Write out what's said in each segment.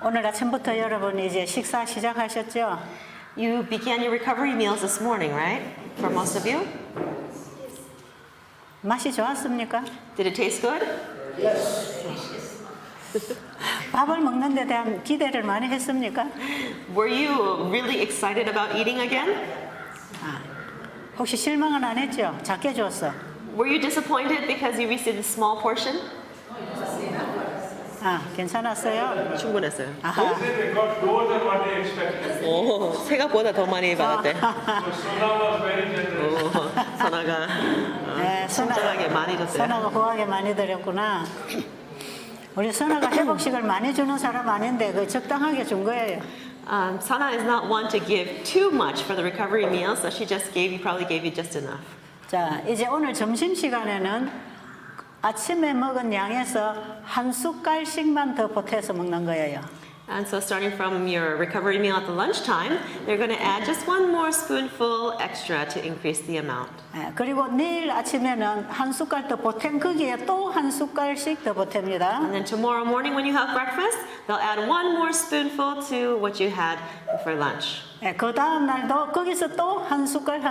오늘 아침부터 여러분 이제 식사 시작하셨죠? You began your recovery meals this morning, right? For most of you? 맛이 좋았습니까? Did it taste good? 밥을 먹는 데 대한 기대를 많이 했습니까? Were you really excited about eating again? 혹시 실망은 안 했죠? 작게 줬어. Were you disappointed because you received a small portion? 괜찮았어요? 충분했어요. 아하. They got more than what they expected. 오, 생각보다 더 많이 받았대. So Sona was very generous. 오, 선아가 네, 친절하게 많이 줬어요. 선아가 후하게 많이 드렸구나. 우리 선아가 회복식을 많이 주는 사람 아닌데 그 적당하게 준 거예요. Sana is not one to give too much for the recovery meal, so she just probably gave you just enough. 자, 이제 오늘 점심 시간에는 아침에 먹은 양에서 한 숟갈씩만 더 보태서 먹는 거예요. And so starting from your recovery meal at the lunchtime, they're going to add just one more spoonful extra to increase the amount. 그리고 내일 아침에는 한 숟갈 더 보탬 거기에 또 한 숟갈씩 더 보탭니다. And then tomorrow morning when you have breakfast, they'll add one more spoonful to what you had for lunch. 그 다음 날도 거기서 또 한 숟갈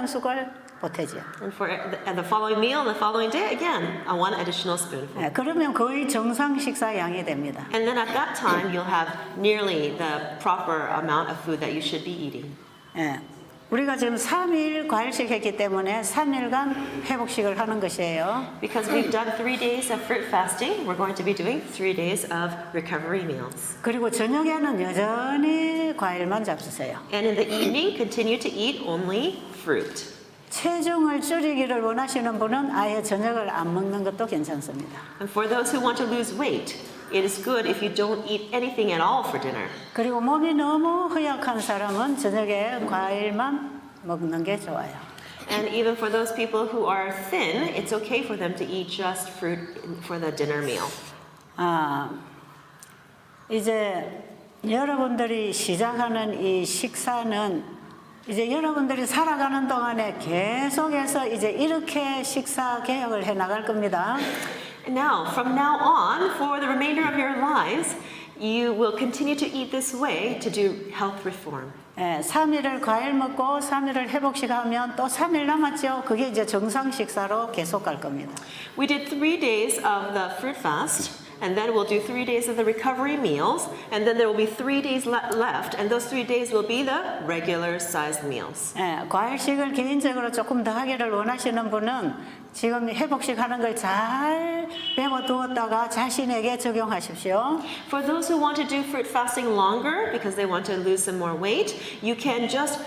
보태죠. And for the following meal and the following day, again, one additional spoonful. 그러면 거의 정상 식사 양이 됩니다. And then at that time, you'll have nearly the proper amount of food that you should be eating. 우리가 지금 3일 과일식 했기 때문에 3일간 회복식을 하는 것이에요. Because we've done 3 days of fruit fasting, we're going to be doing 3 days of recovery meals. 그리고 저녁에는 여전히 과일만 잡수세요. And in the evening, continue to eat only fruit. 체중을 줄이기를 원하시는 분은 아예 저녁을 안 먹는 것도 괜찮습니다. And for those who want to lose weight, it is good if you don't eat anything at all for dinner. 그리고 몸이 너무 허약한 사람은 저녁에 과일만 먹는 게 좋아요. And even for those people who are thin, it's okay for them to eat just fruit for the dinner meal. 이제 여러분들이 시작하는 이 식사는 이제 여러분들이 살아가는 동안에 계속해서 이제 이렇게 식사 개혁을 해 나갈 겁니다. Now, from now on, for the remainder of your lives, you will continue to eat this way to do health reform. 3일을 과일 먹고 3일을 회복식 하면 또 3일 남았죠. 그게 이제 정상 식사로 계속 갈 겁니다. We did 3 days of the fruit fast, and then we'll do 3 days of the recovery meals, and then there will be 3 days left, and those 3 days will be the regular sized meals. 과일식을 개인적으로 조금 더 하기를 원하시는 분은 지금 회복식 하는 걸 잘 배워두었다가 자신에게 적용하십시오. For those who want to do fruit fasting longer because they want to lose some more weight, you can just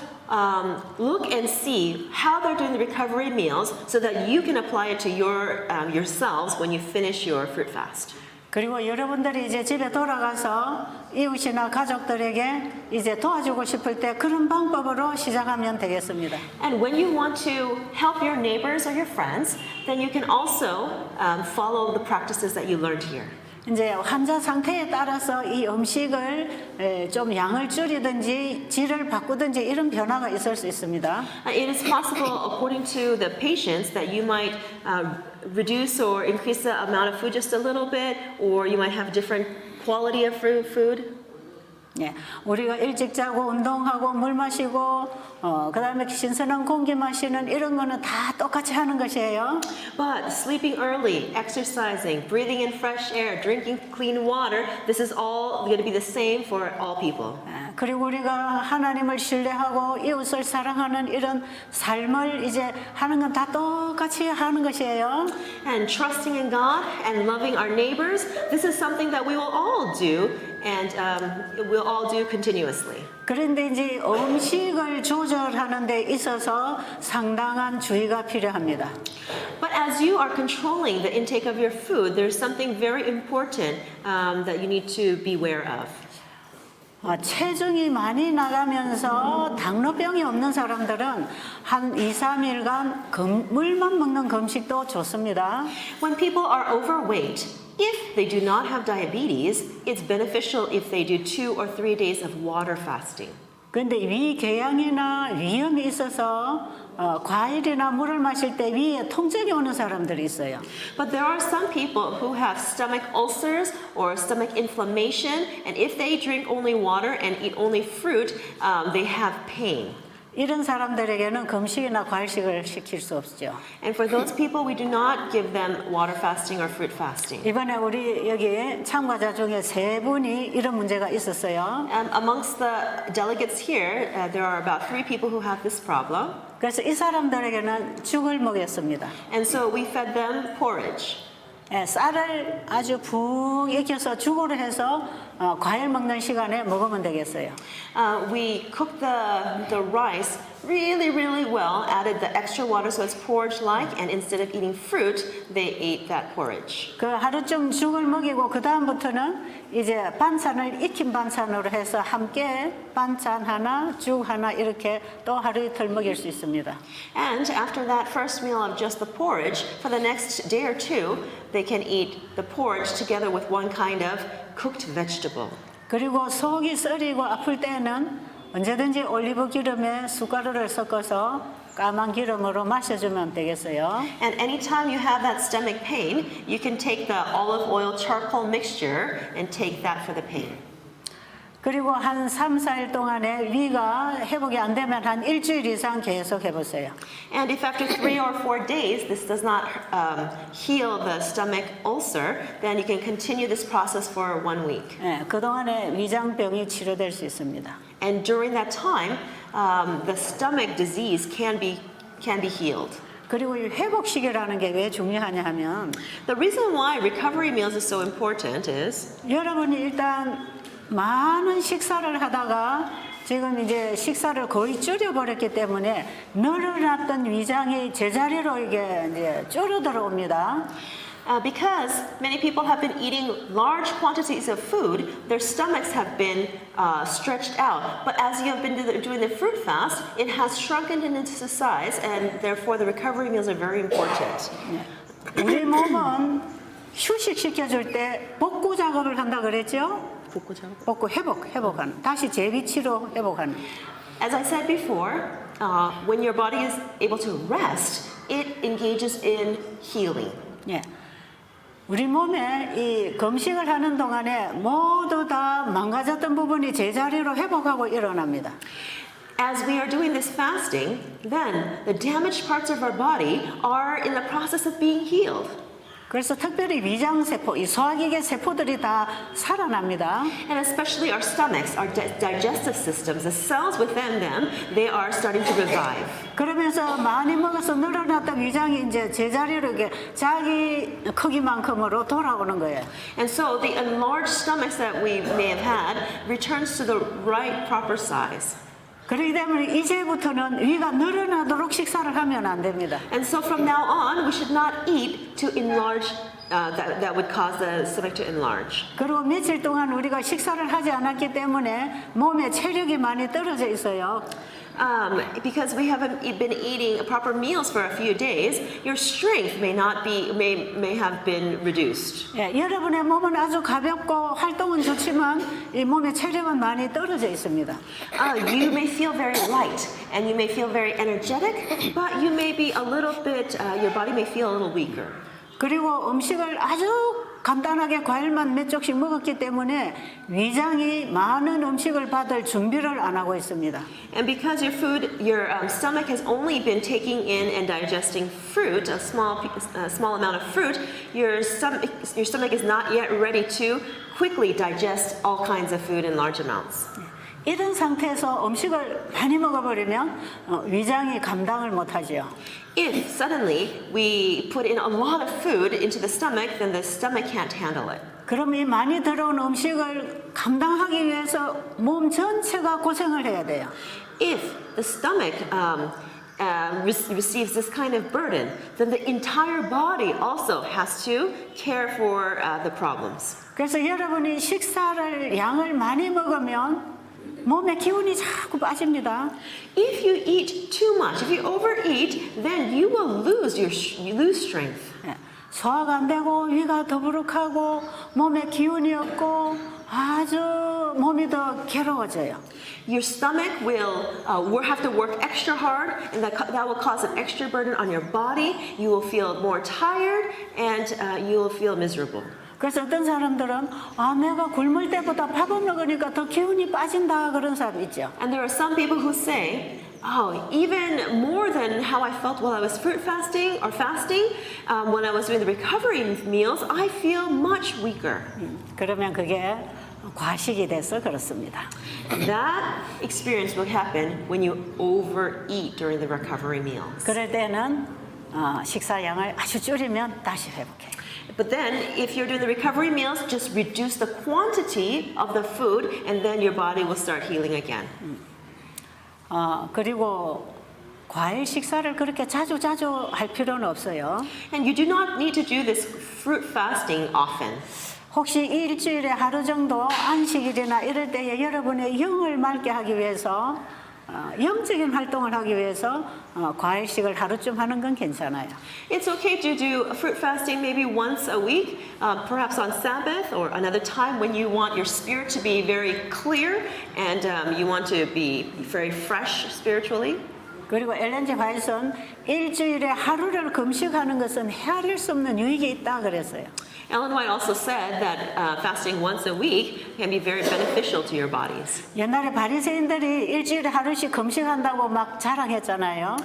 look and see how they're doing the recovery meals so that you can apply it to yourselves when you finish your fruit fast. 그리고 여러분들이 이제 집에 돌아가서 이웃이나 가족들에게 이제 도와주고 싶을 때 그런 방법으로 시작하면 되겠습니다. And when you want to help your neighbors or your friends, then you can also follow the practices that you learned here. 이제 환자 상태에 따라서 이 음식을 좀 양을 줄이든지 질을 바꾸든지 이런 변화가 있을 수 있습니다. It is possible, according to the patients, that you might reduce or increase the amount of food just a little bit, or you might have different quality of food. 우리가 일찍 자고 운동하고 물 마시고 그다음에 신선한 공기 마시는 이런 거는 다 똑같이 하는 것이에요. But sleeping early, exercising, breathing in fresh air, drinking clean water, this is all going to be the same for all people. 그리고 우리가 하나님을 신뢰하고 이웃을 사랑하는 이런 삶을 이제 하는 건 다 똑같이 하는 것이에요. And trusting in God and loving our neighbors, this is something that we will all do, and we'll all do continuously. 그런데 이제 음식을 조절하는 데 있어서 상당한 주의가 필요합니다. But as you are controlling the intake of your food, there's something very important that you need to beware of. 체중이 많이 나가면서 당뇨병이 없는 사람들은 한 2, 3일간 물만 먹는 금식도 좋습니다. When people are overweight, if they do not have diabetes, it's beneficial if they do 2 or 3 days of water fasting. 그런데 위궤양이나 위염이 있어서 과일이나 물을 마실 때 위에 통증이 오는 사람들이 있어요. But there are some people who have stomach ulcers or stomach inflammation, and if they drink only water and eat only fruit, they have pain. 이런 사람들에게는 금식이나 과일식을 시킬 수 없죠. And for those people, we do not give them water fasting or fruit fasting. 이번에 우리 여기 참가자 중에 3분이 이런 문제가 있었어요. Amongst the delegates here, there are about 3 people who have this problem. 그래서 이 사람들에게는 죽을 먹였습니다. And so we fed them porridge. 예, 쌀을 아주 푹 익혀서 죽으로 해서 과일 먹는 시간에 먹으면 되겠어요. We cooked the rice really, really well, added the extra water so it's porridge-like, and instead of eating fruit, they ate that porridge. 그 하루쯤 죽을 먹이고 그 다음부터는 이제 반찬을 익힌 반찬으로 해서 함께 반찬 하나, 죽 하나 이렇게 또 하루 이틀 먹일 수 있습니다. And after that first meal of just the porridge, for the next day or two, they can eat the porridge together with one kind of cooked vegetable. 그리고 속이 쓰리고 아플 때는 언제든지 올리브 기름에 숟가루를 섞어서 까만 기름으로 마셔주면 되겠어요. And anytime you have that stomach pain, you can take the olive oil charcoal mixture and take that for the pain. 그리고 한 3, 4일 동안에 위가 회복이 안 되면 한 일주일 이상 계속 해보세요. And if after 3 or 4 days this does not heal the stomach ulcer, then you can continue this process for 1 week. 예, 그동안에 위장병이 치료될 수 있습니다. And during that time, the stomach disease can be healed. 그리고 이 회복식이라는 게 왜 중요하냐 하면 The reason why recovery meals is so important is 여러분이 일단 많은 식사를 하다가 지금 이제 식사를 거의 줄여버렸기 때문에 늘어났던 위장이 제자리로 이게 이제 줄어들어 옵니다. Because many people have been eating large quantities of food, their stomachs have been stretched out. But as you have been doing the fruit fast, it has shrunken into size, and therefore the recovery meals are very important. 우리 몸은 휴식시켜줄 때 복구 작업을 한다 그랬죠? 복구 회복하는 다시 제 위치로 회복하는. As I said before, when your body is able to rest, it engages in healing. 예. 우리 몸에 이 금식을 하는 동안에 모두 다 망가졌던 부분이 제자리로 회복하고 일어납니다. As we are doing this fasting, then the damaged parts of our body are in the process of being healed. 그래서 특별히 위장세포, 이 소화기계 세포들이 다 살아납니다. And especially our stomachs, our digestive systems, the cells within them, they are starting to revive. 그러면서 많이 먹어서 늘어났던 위장이 이제 제자리로 이렇게 자기 크기만큼으로 돌아오는 거예요. And so the enlarged stomachs that we may have had returns to the right proper size. 그렇기 때문에 이제부터는 위가 늘어나도록 식사를 하면 안 됩니다. And so from now on, we should not eat to enlarge, that would cause the stomach to enlarge. 그리고 며칠 동안 우리가 식사를 하지 않았기 때문에 몸에 체력이 많이 떨어져 있어요. Because we haven't been eating proper meals for a few days, your strength may have been reduced. 예, 여러분의 몸은 아주 가볍고 활동은 좋지만 이 몸의 체력은 많이 떨어져 있습니다. You may feel very light and you may feel very energetic, but you may be a little bit, your body may feel a little weaker. 그리고 음식을 아주 간단하게 과일만 몇 쪽씩 먹었기 때문에 위장이 많은 음식을 받을 준비를 안 하고 있습니다. And because your stomach has only been taking in and digesting fruit, a small amount of fruit, your stomach is not yet ready to quickly digest all kinds of food in large amounts. 이런 상태에서 음식을 많이 먹어버리면 위장이 감당을 못하죠. If suddenly we put in a lot of food into the stomach, then the stomach can't handle it. 그럼 이 많이 들어온 음식을 감당하기 위해서 몸 전체가 고생을 해야 돼요. If the stomach receives this kind of burden, then the entire body also has to care for the problems. 그래서 여러분이 식사를 양을 많이 먹으면 몸에 기운이 자꾸 빠집니다. If you eat too much, if you overeat, then you will lose strength. 예, 소화가 안 되고 위가 더부룩하고 몸에 기운이 없고 아주 몸이 더 괴로워져요. Your stomach will have to work extra hard, and that will cause an extra burden on your body. You will feel more tired, and you will feel miserable. 그래서 어떤 사람들은 내가 굶을 때보다 밥을 먹으니까 더 기운이 빠진다 그런 사람 있죠. And there are some people who say, even more than how I felt while I was fruit fasting or fasting, when I was doing the recovery meals, I feel much weaker. 그러면 그게 과식이 돼서 그렇습니다. That experience will happen when you overeat during the recovery meals. 그럴 때는 식사 양을 아주 줄이면 다시 회복해요. But then, if you're doing the recovery meals, just reduce the quantity of the food, and then your body will start healing again. 그리고 과일 식사를 그렇게 자주 할 필요는 없어요. And you do not need to do this fruit fasting often. 혹시 이 일주일에 하루 정도 안식일이나 이럴 때에 여러분의 영을 맑게 하기 위해서 영적인 활동을 하기 위해서 과일식을 하루쯤 하는 건 괜찮아요. It's okay to do fruit fasting maybe once a week, perhaps on Sabbath or another time when you want your spirit to be very clear and you want to be very fresh spiritually. 그리고 엘렌 G. 화이트는 일주일에 하루를 금식하는 것은 헤아릴 수 없는 유익이 있다 그랬어요. Ellen White also said that fasting once a week can be very beneficial to your bodies. 옛날에 바리새인들이 일주일에 하루씩 금식한다고 막 자랑했잖아요.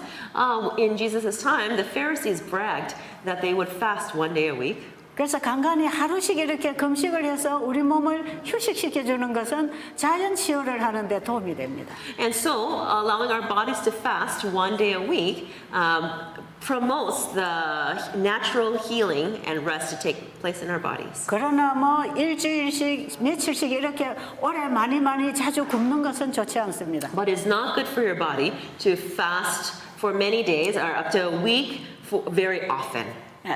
In Jesus' time, the Pharisees bragged that they would fast one day a week. 그래서 간간히 하루씩 이렇게 금식을 해서 우리 몸을 휴식시켜 주는 것은 자연 치유를 하는 데 도움이 됩니다. And so, allowing our bodies to fast one day a week promotes the natural healing and rest to take place in our bodies. 그러나 뭐 일주일씩 며칠씩 이렇게 오래 많이 자주 굶는 것은 좋지 않습니다. But it's not good for your body to fast for many days or up to a week very often.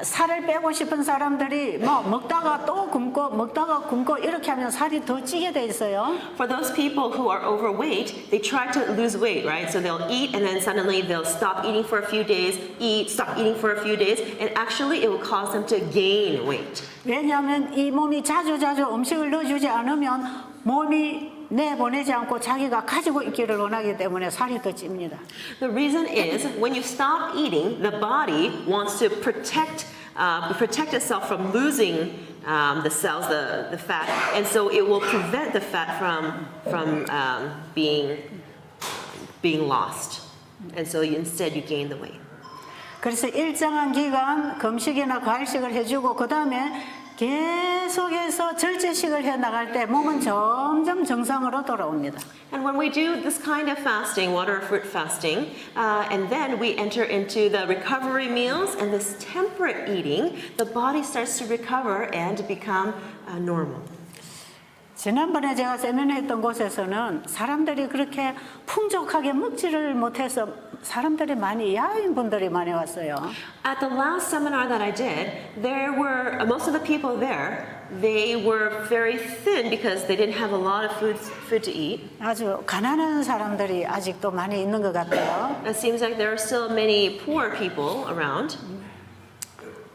살을 빼고 싶은 사람들이 뭐 먹다가 또 굶고 이렇게 하면 살이 더 찌게 돼 있어요. For those people who are overweight, they try to lose weight, right? So they'll eat and then suddenly they'll stop eating for a few days, stop eating for a few days, and actually it will cause them to gain weight. 왜냐하면 이 몸이 자주 음식을 넣어주지 않으면 몸이 내보내지 않고 자기가 가지고 있기를 원하기 때문에 살이 더 찝니다. The reason is when you stop eating, the body wants to protect itself from losing the cells, the fat, and so it will prevent the fat from being lost. And so instead you gain the weight. 그래서 일정한 기간 금식이나 과일식을 해주고 그 다음에 계속해서 절제식을 해 나갈 때 몸은 점점 정상으로 돌아옵니다. And when we do this kind of fasting, water or fruit fasting, and then we enter into the recovery meals and this temperate eating, the body starts to recover and become normal. 지난번에 제가 세미나했던 곳에서는 사람들이 그렇게 풍족하게 먹지를 못해서 사람들이 많이 야인 분들이 많이 왔어요. At the last seminar that I did, there were most of the people there. They were very thin because they didn't have a lot of food to eat. 아주 가난한 사람들이 아직도 많이 있는 것 같아요. It seems like there are still many poor people around.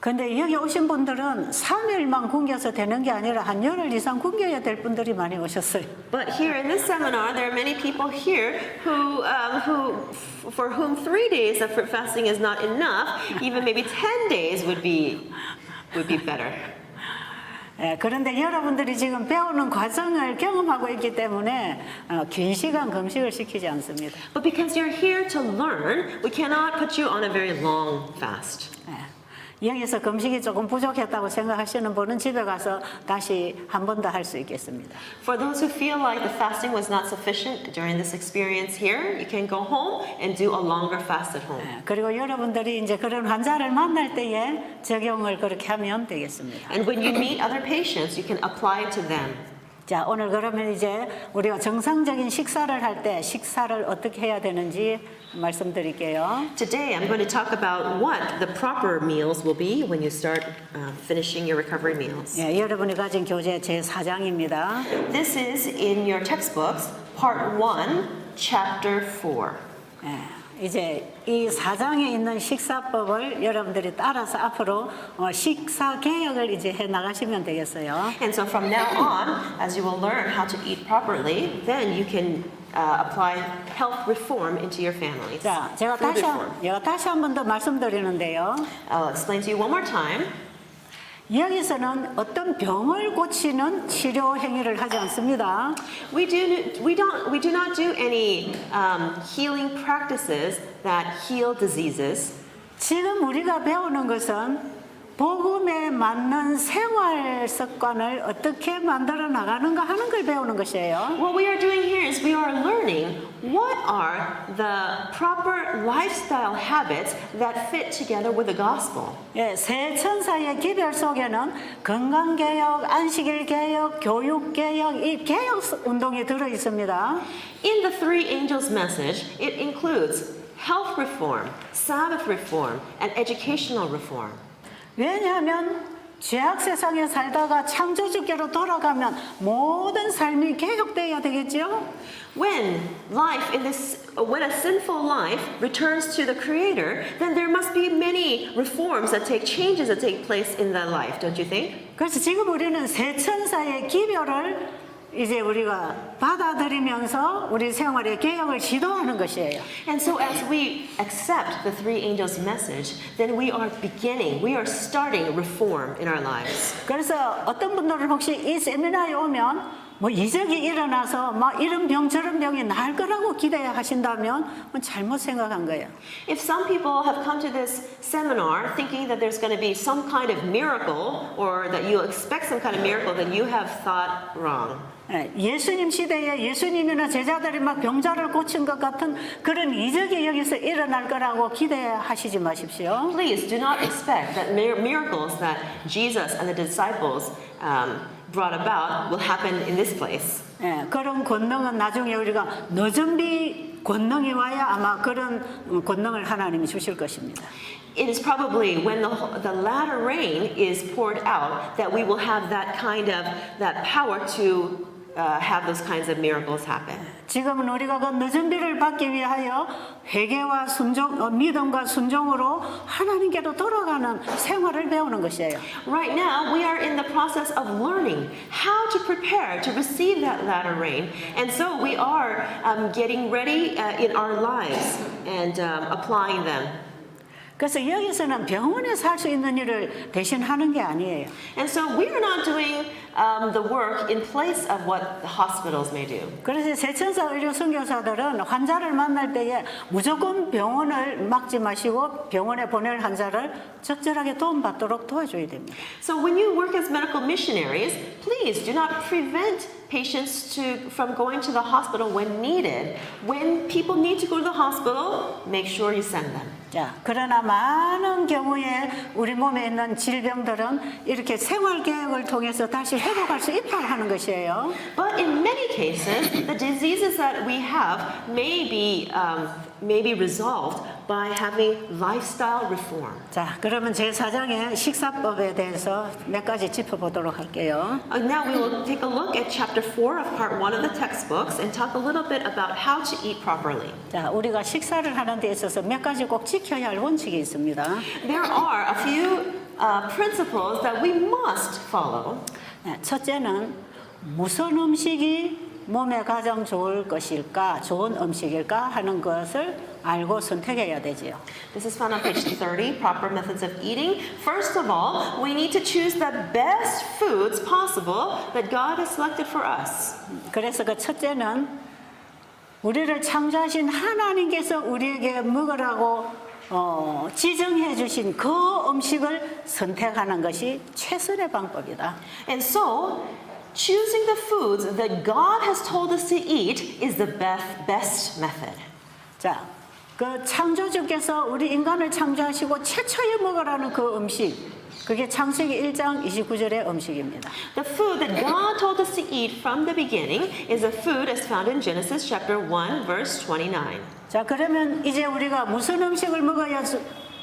근데 여기 오신 분들은 3일만 굶겨서 되는 게 아니라 한 열흘 이상 굶겨야 될 분들이 많이 오셨어요. But here in this seminar, there are many people here who for whom 3 days of fruit fasting is not enough. Even maybe 10 days would be better. 그런데 여러분들이 지금 배우는 과정을 경험하고 있기 때문에 긴 시간 금식을 시키지 않습니다. But because you're here to learn, we cannot put you on a very long fast. 여기서 금식이 조금 부족했다고 생각하시는 분은 집에 가서 다시 한 번 더 할 수 있겠습니다. For those who feel like the fasting was not sufficient during this experience here, you can go home and do a longer fast at home. 그리고 여러분들이 이제 그런 환자를 만날 때에 적용을 그렇게 하면 되겠습니다. And when you meet other patients, you can apply it to them. 자, 오늘 그러면 이제 우리가 정상적인 식사를 할 때 식사를 어떻게 해야 되는지 말씀드릴게요. Today, I'm going to talk about what the proper meals will be when you start finishing your recovery meals. 예, 여러분이 가진 교재 제4장입니다. This is in your textbooks, part 1, chapter 4. 예, 이제 이 4장에 있는 식사법을 여러분들이 따라서 앞으로 식사 개혁을 이제 해 나가시면 되겠어요. And so from now on, as you will learn how to eat properly, then you can apply health reform into your families. 자, Food reform. 다시 한 번 더 말씀드리는데요. I'll explain to you one more time. 여기서는 어떤 병을 고치는 치료 행위를 하지 않습니다. We do not do any healing practices that heal diseases. 지금 우리가 배우는 것은 복음에 맞는 생활 습관을 어떻게 만들어 나가는가 하는 걸 배우는 것이에요. What we are doing here is we are learning what are the proper lifestyle habits that fit together with the gospel. 예, 세 천사의 기별 속에는 건강 개혁, 안식일 개혁, 교육 개혁, 이 개혁 운동이 들어 있습니다. In the three angels' message, it includes health reform, Sabbath reform, and educational reform. 왜냐하면 죄악 세상에 살다가 창조주께로 돌아가면 모든 삶이 개혁되어야 되겠죠. When a sinful life returns to the Creator, then there must be many reforms that take changes that take place in that life, don't you think? 그래서 지금 우리는 세 천사의 기별을 이제 우리가 받아들이면서 우리 생활의 개혁을 시도하는 것이에요. And so as we accept the three angels' message, then we are starting reform in our lives. 그래서 어떤 분들은 혹시 이 세미나에 오면 뭐 이적이 일어나서 막 이런 병 저런 병이 나을 거라고 기대하신다면 잘못 생각한 거예요. If some people have come to this seminar thinking that there's going to be some kind of miracle or that you expect some kind of miracle, then you have thought wrong. 예수님 시대에 예수님이나 제자들이 막 병자를 고친 것 같은 그런 이적이 여기서 일어날 거라고 기대하시지 마십시오. Please do not expect that miracles that Jesus and the disciples brought about will happen in this place. 그런 권능은 나중에 우리가 늦은비 권능이 와야 아마 그런 권능을 하나님이 주실 것입니다. It is probably when the latter rain is poured out that we will have that power to have those kinds of miracles happen. 지금은 우리가 그 늦은 비를 받기 위하여 회개와 순종, 믿음과 순종으로 하나님께로 돌아가는 생활을 배우는 것이에요. Right now, we are in the process of learning how to prepare to receive that latter rain, and so we are getting ready in our lives and applying them. 그래서 여기서는 병원에서 할 수 있는 일을 대신 하는 게 아니에요. And so we are not doing the work in place of what the hospitals may do. 그래서 세천사 의료 선교사들은 환자를 만날 때에 무조건 병원을 막지 마시고 병원에 보낼 환자를 적절하게 도움받도록 도와줘야 됩니다. So when you work as medical missionaries, please do not prevent patients from going to the hospital when needed. When people need to go to the hospital, make sure you send them. 자, 그러나 많은 경우에 우리 몸에 있는 질병들은 이렇게 생활 개혁을 통해서 다시 회복할 수 있도록 하는 것이에요. But in many cases, the diseases that we have may be resolved by having lifestyle reform. 자, 그러면 제 4장의 식사법에 대해서 몇 가지 짚어보도록 할게요. Now we will take a look at chapter 4 of part 1 of the textbooks and talk a little bit about how to eat properly. 자, 우리가 식사를 하는 데 있어서 몇 가지 꼭 지켜야 할 원칙이 있습니다. There are a few principles that we must follow. 첫째는 무슨 음식이 몸에 가장 좋을 것일까, 좋은 음식일까 하는 것을 알고 선택해야 되지요. This is found on page 30, proper methods of eating. First of all, we need to choose the best foods possible that God has selected for us. 그래서 그 첫째는 우리를 창조하신 하나님께서 우리에게 먹으라고 지정해 주신 그 음식을 선택하는 것이 최선의 방법이다. And so, choosing the foods that God has told us to eat is the best method. 자, 그 창조주께서 우리 인간을 창조하시고 최초에 먹으라는 그 음식, 그게 창세기 1장 29절의 음식입니다. The food that God told us to eat from the beginning is a food as found in Genesis chapter 1 verse 29. 자, 그러면 이제 우리가 무슨 음식을 먹어야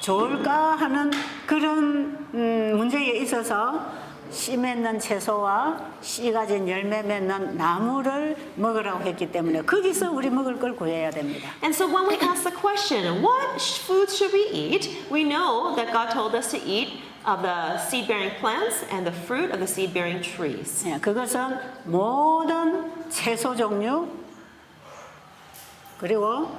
좋을까 하는 그런 문제에 있어서 씨 맺는 채소와 씨 가진 열매 맺는 나무를 먹으라고 했기 때문에 거기서 우리 먹을 걸 구해야 됩니다. And so when we ask the question, what food should we eat? We know that God told us to eat of the seed-bearing plants and the fruit of the seed-bearing trees. 예, 그것은 모든 채소 종류 그리고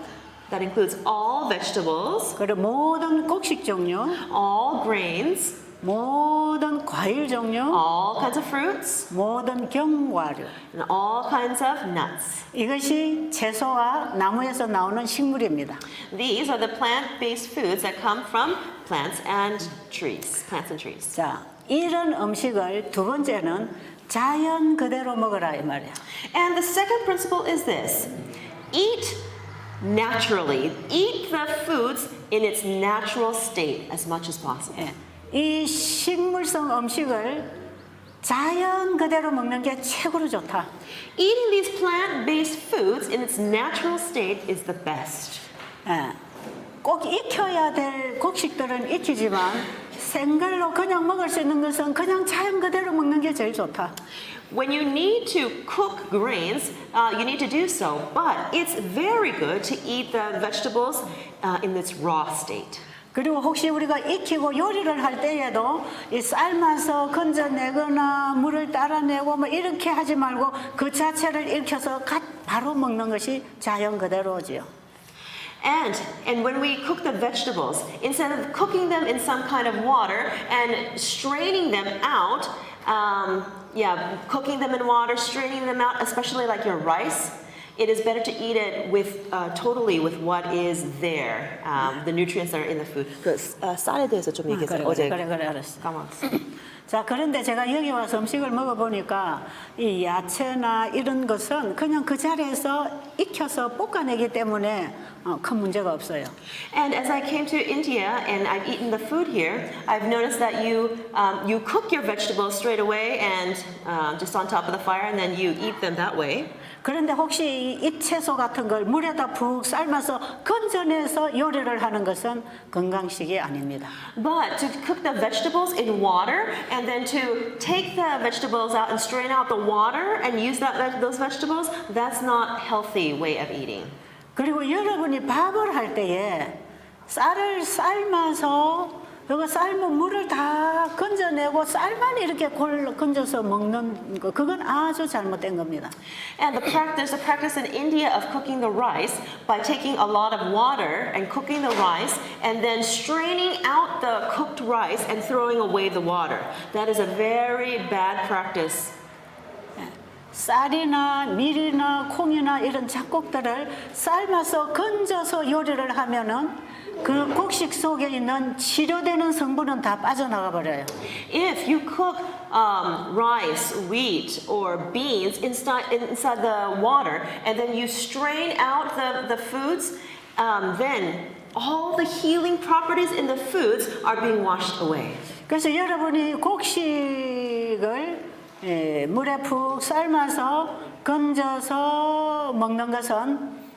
That includes all vegetables, 모든 곡식 종류, all grains, 모든 과일 종류, all kinds of fruits, 모든 견과류. and all kinds of nuts. 이것이 채소와 나무에서 나오는 식물입니다. These are the plant-based foods that come from plants and trees. Plants and trees. 자, 이런 음식을 두 번째는 자연 그대로 먹으라 이 말이야. And the second principle is this: eat naturally. Eat the foods in its natural state as much as possible. 예, 이 식물성 음식을 자연 그대로 먹는 게 최고로 좋다. Eating these plant-based foods in its natural state is the best. 예, 꼭 익혀야 될 곡식들은 익히지만 생걸로 그냥 먹을 수 있는 것은 그냥 자연 그대로 먹는 게 제일 좋다. When you need to cook grains, you need to do so, but it's very good to eat the vegetables in its raw state. 그리고 혹시 우리가 익히고 요리를 할 때에도 이 삶아서 건져내거나 물을 따라내고 뭐 이렇게 하지 말고 그 자체를 익혀서 바로 먹는 것이 자연 그대로지요. And when we cook the vegetables, instead of cooking them in some kind of water and straining them out, cooking them in water, straining them out, especially like your rice, it is better to eat it with totally with what is there, the nutrients that are in the food. 그 쌀에 대해서 좀 얘기했어요. 어제 그래 알았어. 까먹었어. 자, 그런데 제가 여기 와서 음식을 먹어보니까 이 야채나 이런 것은 그냥 그 자리에서 익혀서 볶아내기 때문에 큰 문제가 없어요. And as I came to India and I've eaten the food here, I've noticed that you cook your vegetables straight away and just on top of the fire, and then you eat them that way. 그런데 혹시 이 채소 같은 걸 물에다 푹 삶아서 건져내서 요리를 하는 것은 건강식이 아닙니다. But to cook the vegetables in water and then to take the vegetables out and strain out the water and use those vegetables, that's not healthy way of eating. 그리고 여러분이 밥을 할 때에 쌀을 삶아서 이거 삶은 물을 다 건져내고 쌀만 이렇게 건져서 먹는 거 그건 아주 잘못된 겁니다. And there's a practice in India of cooking the rice by taking a lot of water and cooking the rice and then straining out the cooked rice and throwing away the water. That is a very bad practice. 쌀이나 밀이나 콩이나 이런 잡곡들을 삶아서 건져서 요리를 하면은 그 곡식 속에 있는 치료되는 성분은 다 빠져나가 버려요. If you cook rice, wheat, or beans inside the water, and then you strain out the foods, then all the healing properties in the foods are being washed away. 그래서 여러분이 곡식을 물에 푹 삶아서 건져서 먹는 것은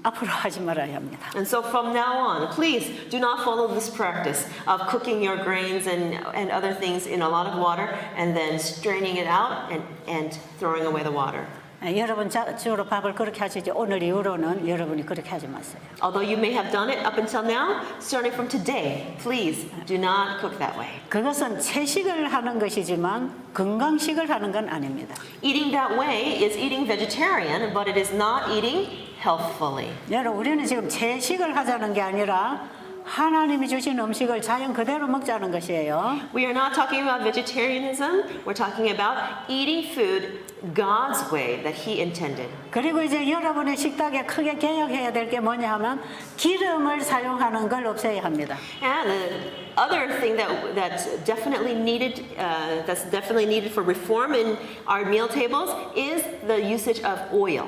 앞으로 하지 말아야 합니다. And so from now on, please do not follow this practice of cooking your grains and other things in a lot of water and then straining it out and throwing away the water. 여러분 주로 밥을 그렇게 하시죠. 오늘 이후로는 여러분이 그렇게 하지 마세요. Although you may have done it up until now, starting from today, please do not cook that way. 그것은 채식을 하는 것이지만 건강식을 하는 건 아닙니다. Eating that way is eating vegetarian, but it is not eating healthfully. 여러분 우리는 지금 채식을 하자는 게 아니라 하나님이 주신 음식을 자연 그대로 먹자는 것이에요. We are not talking about vegetarianism. We're talking about eating food God's way that He intended. 그리고 이제 여러분의 식탁에 크게 개혁해야 될 게 뭐냐 하면 기름을 사용하는 걸 없애야 합니다. And the other thing that's definitely needed for reform in our meal tables is the usage of oil.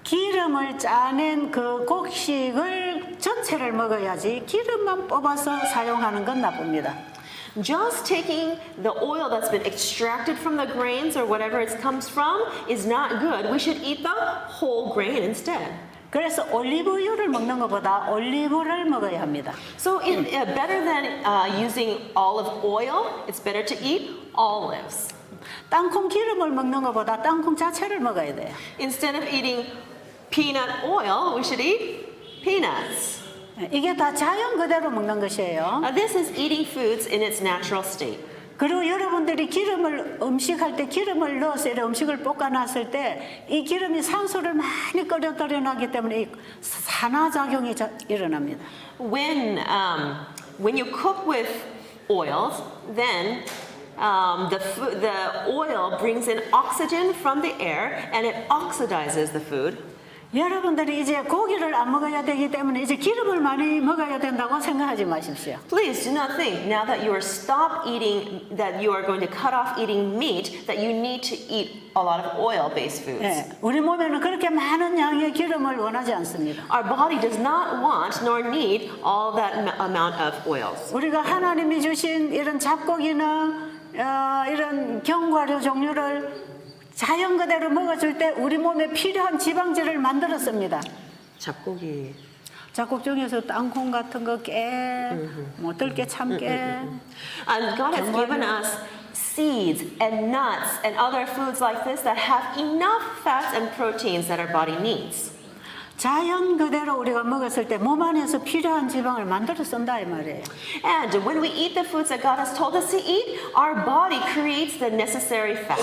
기름을 짜낸 그 곡식을 전체를 먹어야지 기름만 뽑아서 사용하는 건 나쁩니다. Just taking the oil that's been extracted from the grains or whatever it comes from is not good. We should eat the whole grain instead. 그래서 올리브유를 먹는 것보다 올리브를 먹어야 합니다. So better than using olive oil, it's better to eat olives. 땅콩 기름을 먹는 것보다 땅콩 자체를 먹어야 돼요. Instead of eating peanut oil, we should eat peanuts. 이게 다 자연 그대로 먹는 것이에요. This is eating foods in its natural state. 그리고 여러분들이 기름을 음식할 때 기름을 넣어서 이렇게 음식을 볶아놨을 때 이 기름이 산소를 많이 끌어들여나기 때문에 이 산화작용이 일어납니다. When you cook with oils, then the oil brings in oxygen from the air and it oxidizes the food. 여러분들이 이제 고기를 안 먹어야 되기 때문에 이제 기름을 많이 먹어야 된다고 생각하지 마십시오. Please do not think now that you are stop eating, that you are going to cut off eating meat, that you need to eat a lot of oil-based foods. 예, 우리 몸에는 그렇게 많은 양의 기름을 원하지 않습니다. Our body does not want nor need all that amount of oils. 우리가 하나님이 주신 이런 잡고기나 이런 견과류 종류를 자연 그대로 먹어줄 때 우리 몸에 필요한 지방질을 만들었습니다. 잡고기. 잡곡 중에서 땅콩 같은 거, 깨, 뭐 들깨, 참깨. And God has given us seeds and nuts and other foods like this that have enough fats and proteins that our body needs. 자연 그대로 우리가 먹었을 때 몸 안에서 필요한 지방을 만들어 쓴다 이 말이에요. And when we eat the foods that God has told us to eat, our body creates the necessary fat.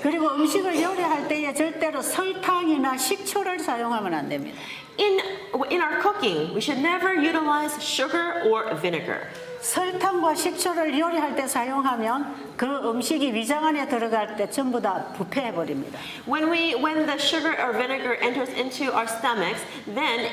그리고 음식을 요리할 때에 절대로 설탕이나 식초를 사용하면 안 됩니다. In our cooking, we should never utilize sugar or vinegar. 설탕과 식초를 요리할 때 사용하면 그 음식이 위장 안에 들어갈 때 전부 다 부패해 버립니다. When the sugar or vinegar enters into our stomachs, then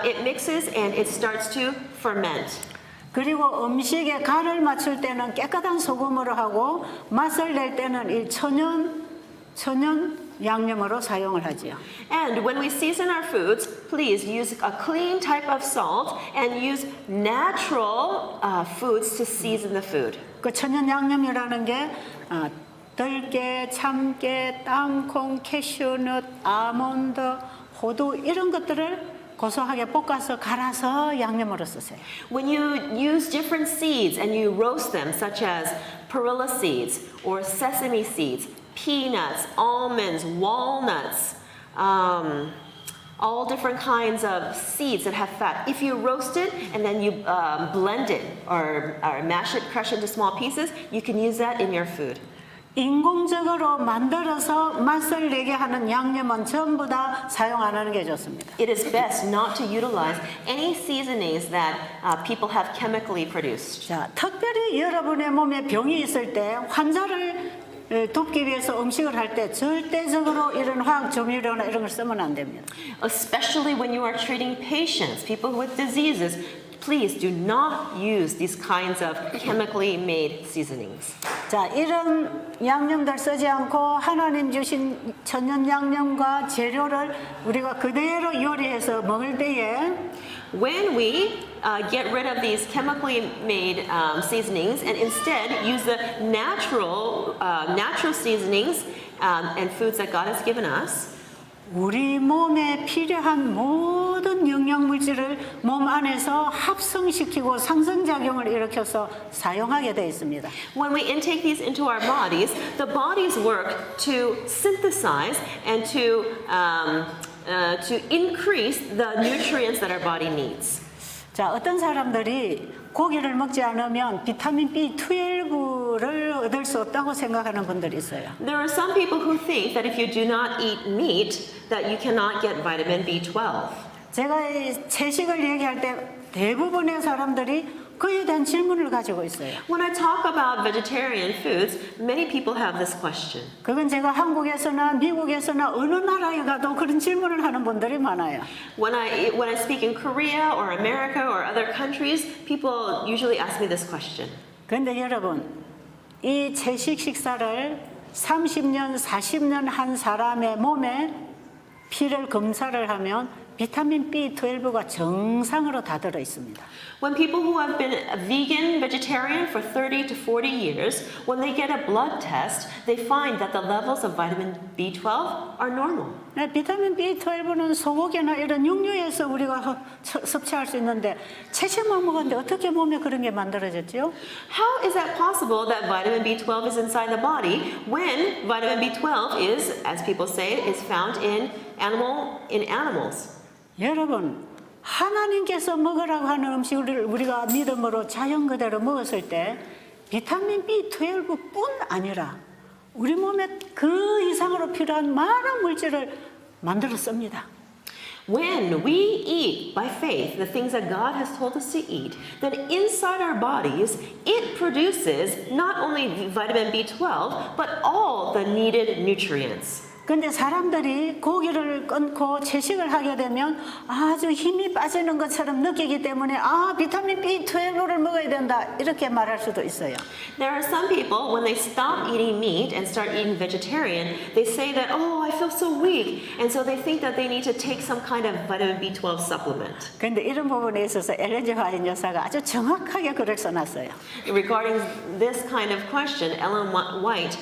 it mixes and it starts to ferment. 그리고 음식에 간을 맞출 때는 깨끗한 소금으로 하고 맛을 낼 때는 이 천연 양념으로 사용을 하지요. And when we season our foods, please use a clean type of salt and use natural foods to season the food. 그 천연 양념이라는 게 들깨, 참깨, 땅콩, 캐슈넛, 아몬드, 호두 이런 것들을 고소하게 볶아서 갈아서 양념으로 쓰세요. When you use different seeds and you roast them, such as perilla seeds or sesame seeds, peanuts, almonds, walnuts, all different kinds of seeds that have fat. If you roast it and then you blend it or mash it, crush it into small pieces, you can use that in your food. 인공적으로 만들어서 맛을 내게 하는 양념은 전부 다 사용 안 하는 게 좋습니다. It is best not to utilize any seasonings that people have chemically produced. 자, 특별히 여러분의 몸에 병이 있을 때 환자를 돕기 위해서 음식을 할 때 절대적으로 이런 화학 조미료나 이런 걸 쓰면 안 됩니다. Especially when you are treating patients, people with diseases, please do not use these kinds of chemically made seasonings. 자, 이런 양념들 쓰지 않고 하나님 주신 천연 양념과 재료를 우리가 그대로 요리해서 먹을 때에 When we get rid of these chemically made seasonings and instead use the natural seasonings and foods that God has given us, 우리 몸에 필요한 모든 영양물질을 몸 안에서 합성시키고 상승작용을 일으켜서 사용하게 되어 있습니다. when we intake these into our bodies, the bodies work to synthesize and to increase the nutrients that our body needs. 자, 어떤 사람들이 고기를 먹지 않으면 비타민 B12를 얻을 수 없다고 생각하는 분들이 있어요. There are some people who think that if you do not eat meat, that you cannot get vitamin B12. 제가 이 채식을 얘기할 때 대부분의 사람들이 그에 대한 질문을 가지고 있어요. When I talk about vegetarian foods, many people have this question. 그건 제가 한국에서나 미국에서나 어느 나라에 가도 그런 질문을 하는 분들이 많아요. When I speak in Korea or America or other countries, people usually ask me this question. 그런데 여러분, 이 채식 식사를 30년, 40년 한 사람의 몸에 피를 검사를 하면 비타민 B12가 정상으로 다 들어 있습니다. When people who have been a vegan, vegetarian for 30 to 40 years, when they get a blood test, they find that the levels of vitamin B12 are normal. 네, 비타민 B12는 소고기나 이런 육류에서 우리가 섭취할 수 있는데 채식만 먹었는데 어떻게 몸에 그런 게 만들어졌죠? How is that possible that vitamin B12 is inside the body when vitamin B12 is, as people say, is found in animals? 여러분, 하나님께서 먹으라고 하는 음식을 우리가 믿음으로 자연 그대로 먹었을 때 비타민 B12뿐 아니라 우리 몸에 그 이상으로 필요한 많은 물질을 만들어 씁니다. When we eat by faith the things that God has told us to eat, then inside our bodies it produces not only vitamin B12 but all the needed nutrients. 근데 사람들이 고기를 끊고 채식을 하게 되면 아주 힘이 빠지는 것처럼 느끼기 때문에 비타민 B12를 먹어야 된다 이렇게 말할 수도 있어요. There are some people, when they stop eating meat and start eating vegetarian, they say that, oh, I feel so weak. And so they think that they need to take some kind of vitamin B12 supplement. 근데 이런 부분에 있어서 엘렌 G. 화이트 여사가 아주 정확하게 글을 써놨어요. Regarding this kind of question, Ellen White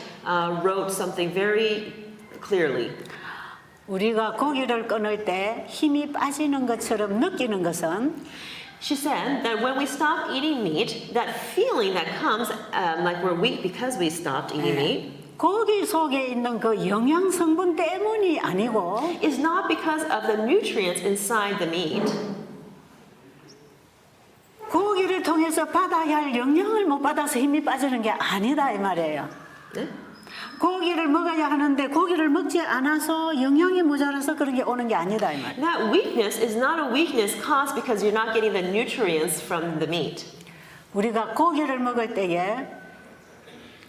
wrote something very clearly. 우리가 고기를 끊을 때 힘이 빠지는 것처럼 느끼는 것은 She said that when we stop eating meat, that feeling that comes like we're weak because we stopped eating meat 고기 속에 있는 그 영양 성분 때문이 아니고 is not because of the nutrients inside the meat. 고기를 통해서 받아야 할 영양을 못 받아서 힘이 빠지는 게 아니다 이 말이에요. 네? 고기를 먹어야 하는데 고기를 먹지 않아서 영양이 모자라서 그런 게 오는 게 아니다 이 말이에요. That weakness is not a weakness caused because you're not getting the nutrients from the meat. 우리가 고기를 먹을 때에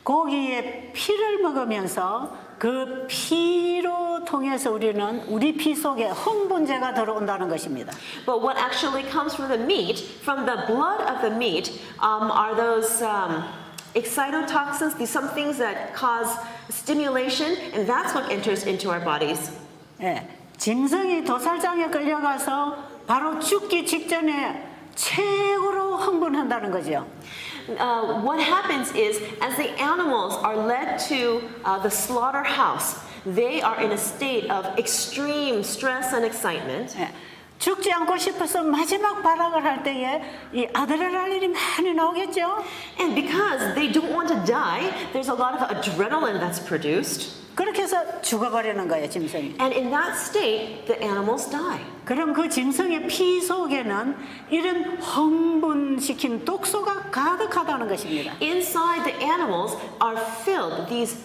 고기의 피를 먹으면서 그 피로 통해서 우리는 우리 피 속에 흥분제가 들어온다는 것입니다. But what actually comes from the meat, from the blood of the meat, are those excitotoxins, some things that cause stimulation, and that's what enters into our bodies. 예, 짐승이 도살장에 끌려가서 바로 죽기 직전에 최고로 흥분한다는 거죠. What happens is, as the animals are led to the slaughterhouse, they are in a state of extreme stress and excitement. 예, 죽지 않고 싶어서 마지막 발악을 할 때에 이 아드레날린이 많이 나오겠죠. And because they don't want to die, there's a lot of adrenaline that's produced. 그렇게 해서 죽어버리는 거예요, 짐승이. And in that state, the animals die. 그럼 그 짐승의 피 속에는 이런 흥분시킨 독소가 가득하다는 것입니다. Inside the animals are filled these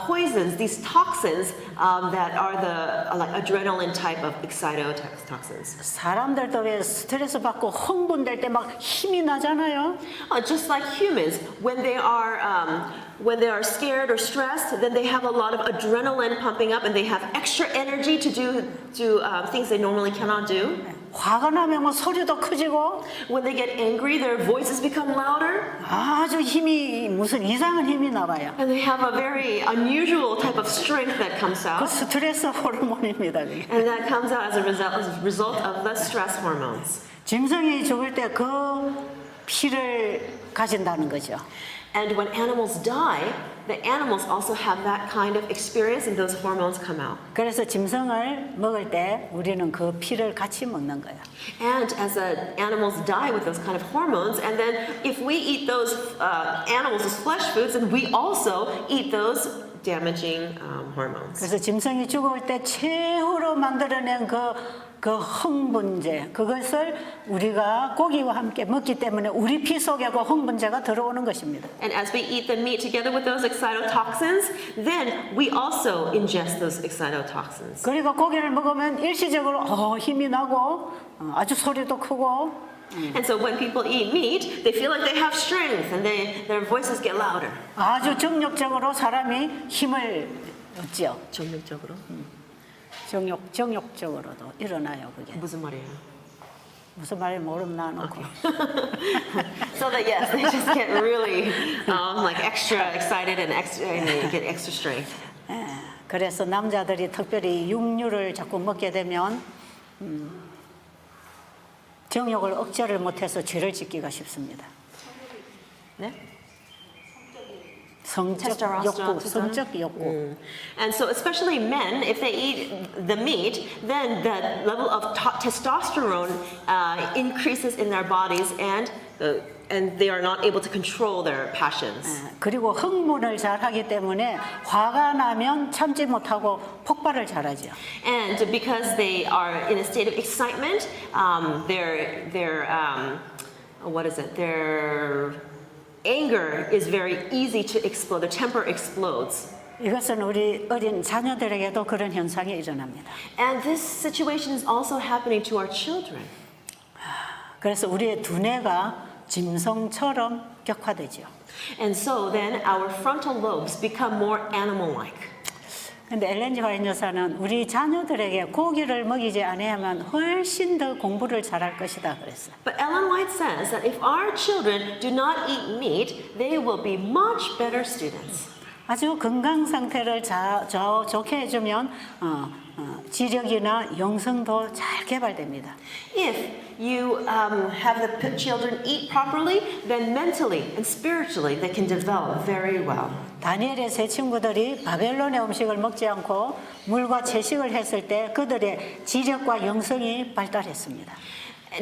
poisons, these toxins that are the like adrenaline type of excitotoxins. 사람들도 왜 스트레스 받고 흥분될 때 막 힘이 나잖아요. Just like humans, when they are scared or stressed, then they have a lot of adrenaline pumping up, and they have extra energy to do things they normally cannot do. 화가 나면 뭐 소리도 커지고 When they get angry, their voices become louder, 아주 힘이 무슨 이상한 힘이 나와요. and they have a very unusual type of strength that comes 그 out. 스트레스 호르몬입니다. 그게. And that comes out as a result of the stress hormones. 짐승이 죽을 때 그 피를 가진다는 거죠. And when animals die, the animals also have that kind of experience, and those hormones come out. 그래서 짐승을 먹을 때 우리는 그 피를 같이 먹는 거예요. And as animals die with those kind of hormones, and then if we eat those animals as flesh foods, then we also eat those damaging hormones. 그래서 짐승이 죽을 때 최후로 만들어낸 그 흥분제, 그것을 우리가 고기와 함께 먹기 때문에 우리 피 속에 그 흥분제가 들어오는 것입니다. And as we eat the meat together with those excitotoxins, then we also ingest those excitotoxins. 그리고 고기를 먹으면 일시적으로 힘이 나고 아주 소리도 크고 And so when people eat meat, they feel like they have strength, and their voices get louder. 아주 정욕적으로 사람이 힘을 얻지요. 정력적으로? 정욕적으로도 일어나요, 그게. 무슨 말이에요? 무슨 말인지 모르면 놔놓고. So that yes, they just get really like extra excited and they get extra strength. 예, 그래서 남자들이 특별히 육류를 자꾸 먹게 되면 정욕을 억제를 못해서 죄를 짓기가 쉽습니다. 네? 성적 Testosterone, 욕구, 성적 욕구. And so, especially men, if they eat the meat, then the level of testosterone increases in their bodies, and they are not able to control their passions. 그리고 흥분을 잘하기 때문에 화가 나면 참지 못하고 폭발을 잘하죠. And because they are in a state of excitement, their anger is very easy to explode. Their temper explodes. 이것은 우리 어린 자녀들에게도 그런 현상이 일어납니다. And this situation is also happening to our children. 그래서 우리의 두뇌가 짐승처럼 격화되죠. And so then our frontal lobes become more animal-like. 근데 엘렌 G. 화이트 여사는 우리 자녀들에게 고기를 먹이지 않으면 훨씬 더 공부를 잘할 것이다 그랬어요. But Ellen White says that if our children do not eat meat, they will be much better students. 아주 건강 상태를 좋게 해주면 지력이나 영성도 잘 개발됩니다. If you have the children eat properly, then mentally and spiritually they can develop very well. 다니엘의 세 친구들이 바벨론의 음식을 먹지 않고 물과 채식을 했을 때 그들의 지력과 영성이 발달했습니다.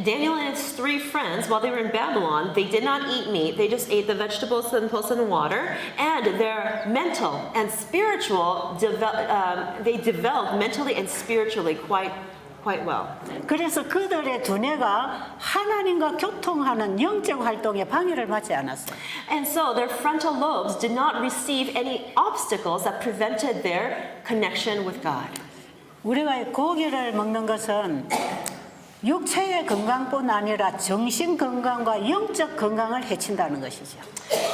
Daniel and his 3 friends, while they were in Babylon, they did not eat meat. They just ate the vegetables and water. And their mental and spiritual, they developed mentally and spiritually quite well. 그래서 그들의 두뇌가 하나님과 교통하는 영적 활동에 방해를 받지 않았어요. And so their frontal lobes did not receive any obstacles that prevented their connection with God. 우리가 고기를 먹는 것은 육체의 건강뿐 아니라 정신 건강과 영적 건강을 해친다는 것이죠.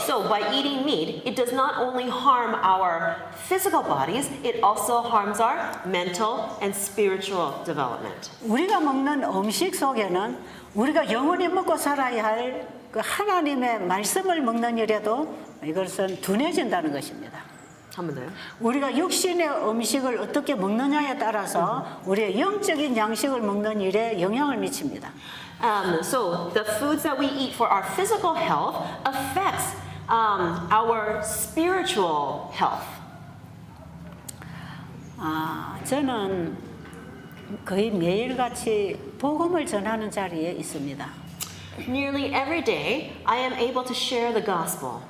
So by eating meat, it does not only harm our physical bodies, it also harms our mental and spiritual development. 우리가 먹는 음식 속에는 우리가 영원히 먹고 살아야 할 그 하나님의 말씀을 먹는 일에도 이것은 둔해진다는 것입니다. 한 번 더요. 우리가 육신의 음식을 어떻게 먹느냐에 따라서 우리의 영적인 양식을 먹는 일에 영향을 미칩니다. So the foods that we eat for our physical health affects our spiritual health. 저는 거의 매일같이 복음을 전하는 자리에 있습니다. Nearly every day, I am able to share the gospel.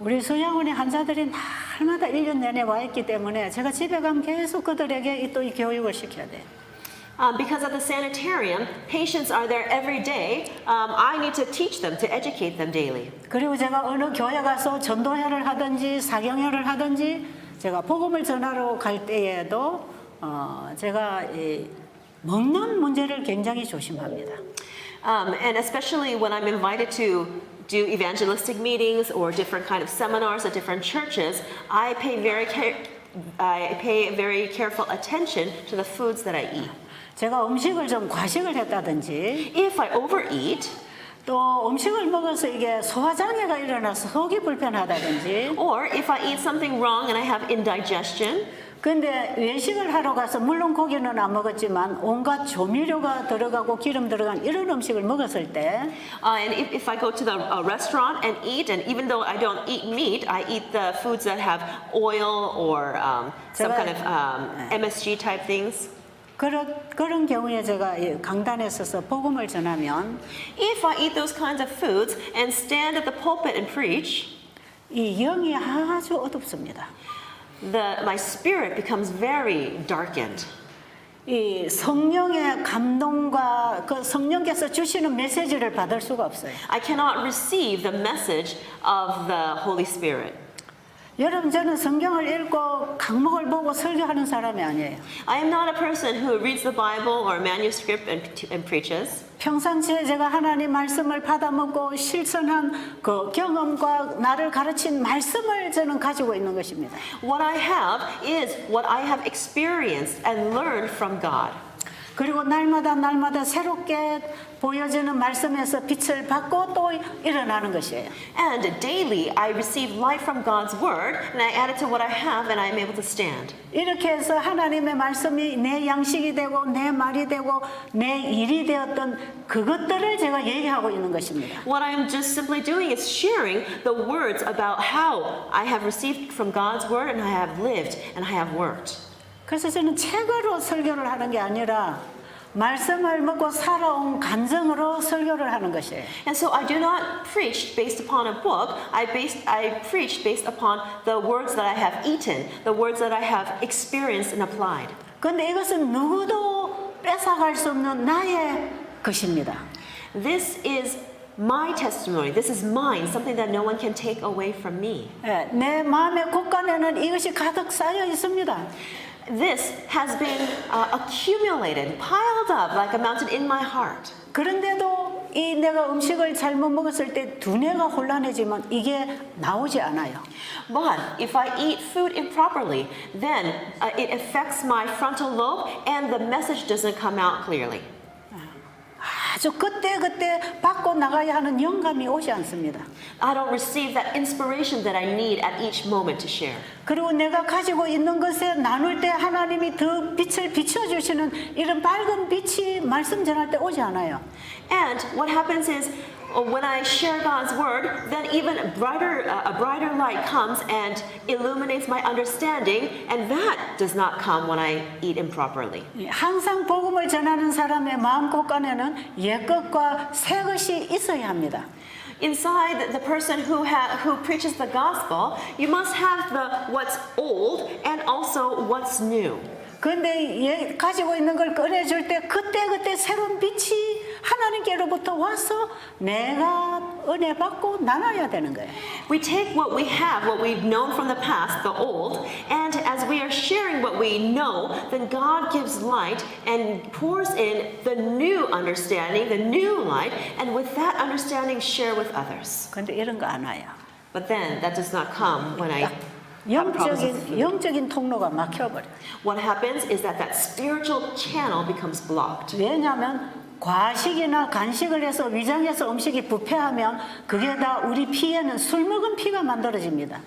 우리 수양원의 환자들이 날마다 1년 내내 와 있기 때문에 제가 집에 가면 계속 그들에게 또 이 교육을 시켜야 돼요. Because at the sanitarium, patients are there every day. I need to teach them, to educate them daily. 그리고 제가 어느 교회 가서 전도회를 하든지 사경회를 하든지 제가 복음을 전하러 갈 때에도 제가 이 먹는 문제를 굉장히 조심합니다. And especially when I'm invited to do evangelistic meetings or different kind of seminars at different churches, I pay very careful attention to the foods that I eat. 제가 음식을 좀 과식을 했다든지 If I overeat, 또 음식을 먹어서 이게 소화장애가 일어나서 속이 불편하다든지 or if I eat something wrong and I have indigestion, 근데 외식을 하러 가서 물론 고기는 안 먹었지만 온갖 조미료가 들어가고 기름 들어간 이런 음식을 먹었을 때 and if I go to the restaurant and eat, and even though I don't eat meat, I eat the foods that have oil or some kind of MSG type things. 그런 경우에 제가 강단에 서서 복음을 전하면 If I eat those kinds of foods and stand at the pulpit and preach, 이 영이 아주 어둡습니다. my spirit becomes very darkened. 이 성령의 감동과 그 성령께서 주시는 메시지를 받을 수가 없어요. I cannot receive the message of the Holy Spirit. 여러분 저는 성경을 읽고 강목을 보고 설교하는 사람이 아니에요. I am not a person who reads the Bible or manuscript and preaches. 평상시에 제가 하나님 말씀을 받아먹고 실천한 그 경험과 나를 가르친 말씀을 저는 가지고 있는 것입니다. What I have is what I have experienced and learned from God. 그리고 날마다 새롭게 보여지는 말씀에서 빛을 받고 또 일어나는 것이에요. And daily I receive light from God's word and I add it to what I have and I am able to stand. 이렇게 해서 하나님의 말씀이 내 양식이 되고 내 말이 되고 내 일이 되었던 그것들을 제가 얘기하고 있는 것입니다. What I'm just simply doing is sharing the words about how I have received from God's word and I have lived and I have worked. 그래서 저는 책으로 설교를 하는 게 아니라 말씀을 먹고 살아온 감정으로 설교를 하는 것이에요. And so I do not preach based upon a book. I preach based upon the words that I have eaten, the words that I have experienced and applied. 그런데 이것은 누구도 뺏어갈 수 없는 나의 것입니다. This is my testimony. This is mine, something that no one can take away from me. 예, 내 마음의 곳간에는 이것이 가득 쌓여 있습니다. This has been accumulated, piled up like a mountain in my heart. 그런데도 이 내가 음식을 잘못 먹었을 때 두뇌가 혼란해지면 이게 나오지 않아요. But if I eat food improperly, then it affects my frontal lobe and the message doesn't come out clearly. 아주 그때 받고 나가야 하는 영감이 오지 않습니다. I don't receive that inspiration that I need at each moment to share. 그리고 내가 가지고 있는 것에 나눌 때 하나님이 더 빛을 비춰주시는 이런 밝은 빛이 말씀 전할 때 오지 않아요. And what happens is when I share God's word, then even a brighter light comes and illuminates my understanding, and that does not come when I eat improperly. 항상 복음을 전하는 사람의 마음 곳간에는 옛것과 새것이 있어야 합니다. Inside the person who preaches the gospel, you must have what's old and also what's new. 그런데 가지고 있는 걸 꺼내줄 때 그때 새로운 빛이 하나님께로부터 와서 내가 은혜 받고 나눠야 되는 거예요. We take what we have, what we've known from the past, the old, and as we are sharing what we know, then God gives light and pours in the new understanding, the new light, and with that understanding share with others. 그런데 이런 거 안 와요. But then that does not come when I have problems with food. 영적인 통로가 막혀버려요. What happens is that spiritual channel becomes blocked. 왜냐하면 과식이나 간식을 해서 위장해서 음식이 부패하면 그게 다 우리 피에는 술 먹은 피가 만들어집니다.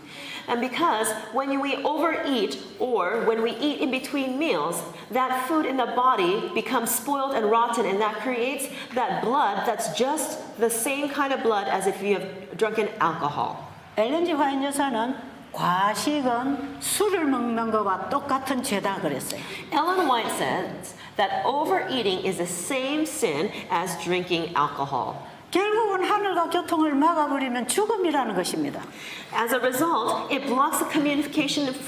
And because when we overeat or when we eat in between meals, that food in the body becomes spoiled and rotten, and that creates that blood that's just the same kind of blood as if you have drunken alcohol. 엘렌 G 화이트 여사는 과식은 술을 먹는 것과 똑같은 죄다 그랬어요. Ellen White says that overeating is the same sin as drinking alcohol. 결국은 하늘과 교통을 막아버리면 죽음이라는 것입니다. As a result, it blocks the communication with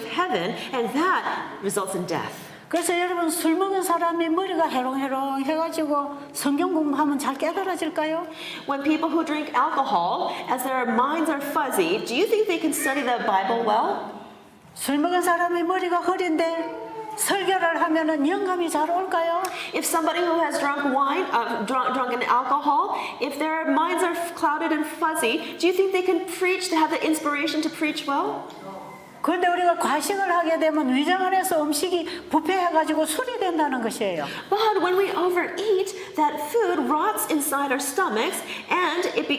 heaven, and that results in death. 그래서 여러분 술 먹은 사람이 머리가 해롱해롱 해가지고 성경 공부하면 잘 깨달아질까요? When people who drink alcohol, as their minds are fuzzy, do you think they can study the Bible well? 술 먹은 사람이 머리가 흐린데 설교를 하면은 영감이 잘 올까요? If somebody who has drunk wine, drunken alcohol, if their minds are clouded and fuzzy, do you think they can preach, to have the inspiration to preach well? 그런데 우리가 과식을 하게 되면 위장 안에서 음식이 부패해가지고 술이 된다는 것이에요. But when we overeat, that food rots inside our stomachs, and it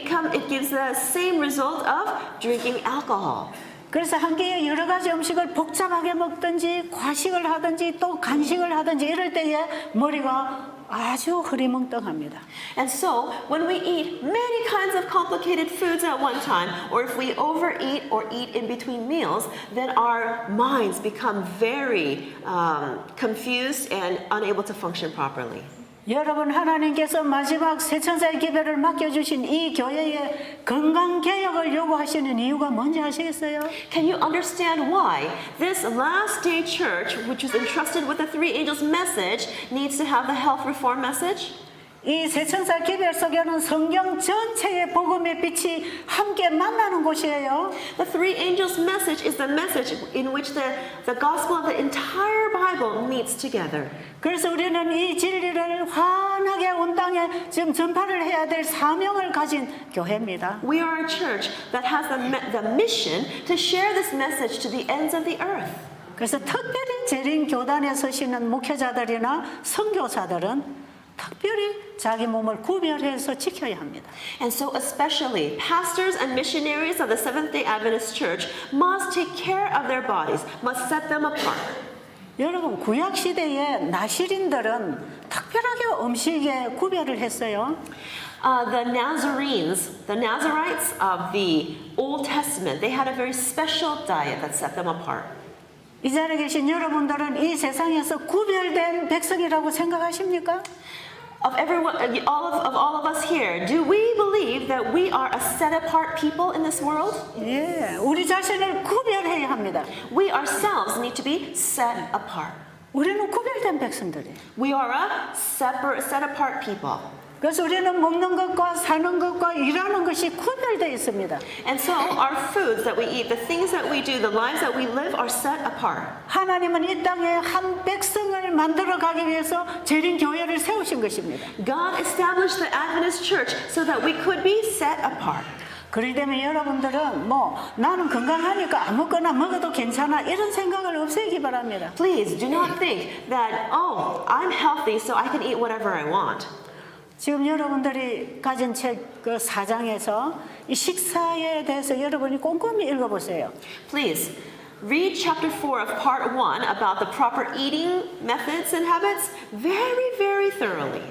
gives the same result of drinking alcohol. 그래서 한 끼에 여러 가지 음식을 복잡하게 먹든지 과식을 하든지 또 간식을 하든지 이럴 때에 머리가 아주 흐리멍텅합니다. And so, when we eat many kinds of complicated foods at one time, or if we overeat or eat in between meals, then our minds become very confused and unable to function properly. 여러분 하나님께서 마지막 새천사의 기별을 맡겨주신 이 교회에 건강개혁을 요구하시는 이유가 뭔지 아시겠어요? Can you understand why this last day church, which was entrusted with the three angels message, needs to have the health reform message? 이 새천사 기별 속에는 성경 전체의 복음의 빛이 함께 만나는 곳이에요. The three angels message is the message in which the gospel of the entire Bible meets together. 그래서 우리는 이 진리를 환하게 온 땅에 지금 전파를 해야 될 사명을 가진 교회입니다. We are a church that has the mission to share this message to the ends of the earth. 그래서 특별히 재림 교단에 서시는 목회자들이나 선교사들은 특별히 자기 몸을 구별해서 지켜야 합니다. And so, especially pastors and missionaries of the Seventh-day Adventist Church must take care of their bodies, must set them apart. 여러분 구약 시대의 나시린들은 특별하게 음식에 구별을 했어요. The Nazarites of the Old Testament, they had a very special diet that set them apart. 이 자리에 계신 여러분들은 이 세상에서 구별된 백성이라고 생각하십니까? Of everyone, all of us here, do we believe that we are a set-apart people in this world? 예, 우리 자신을 구별해야 합니다. We ourselves need to be set apart. 우리는 구별된 백성들이에요. We are a set-apart people. 그래서 우리는 먹는 것과 사는 것과 일하는 것이 구별되어 있습니다. And so our foods that we eat, the things that we do, the lives that we live are set apart. 하나님은 이 땅에 한 백성을 만들어 가기 위해서 재림 교회를 세우신 것입니다. God established the Adventist Church so that we could be set apart. 그렇기 때문에 여러분들은 뭐 나는 건강하니까 아무거나 먹어도 괜찮아 이런 생각을 없애기 바랍니다. Please do not think that, oh, I'm healthy so I can eat whatever I want. 지금 여러분들이 가진 책 그 4장에서 이 식사에 대해서 여러분이 꼼꼼히 읽어보세요. Please read chapter 4 of part 1 about the proper eating methods and habits very, very thoroughly.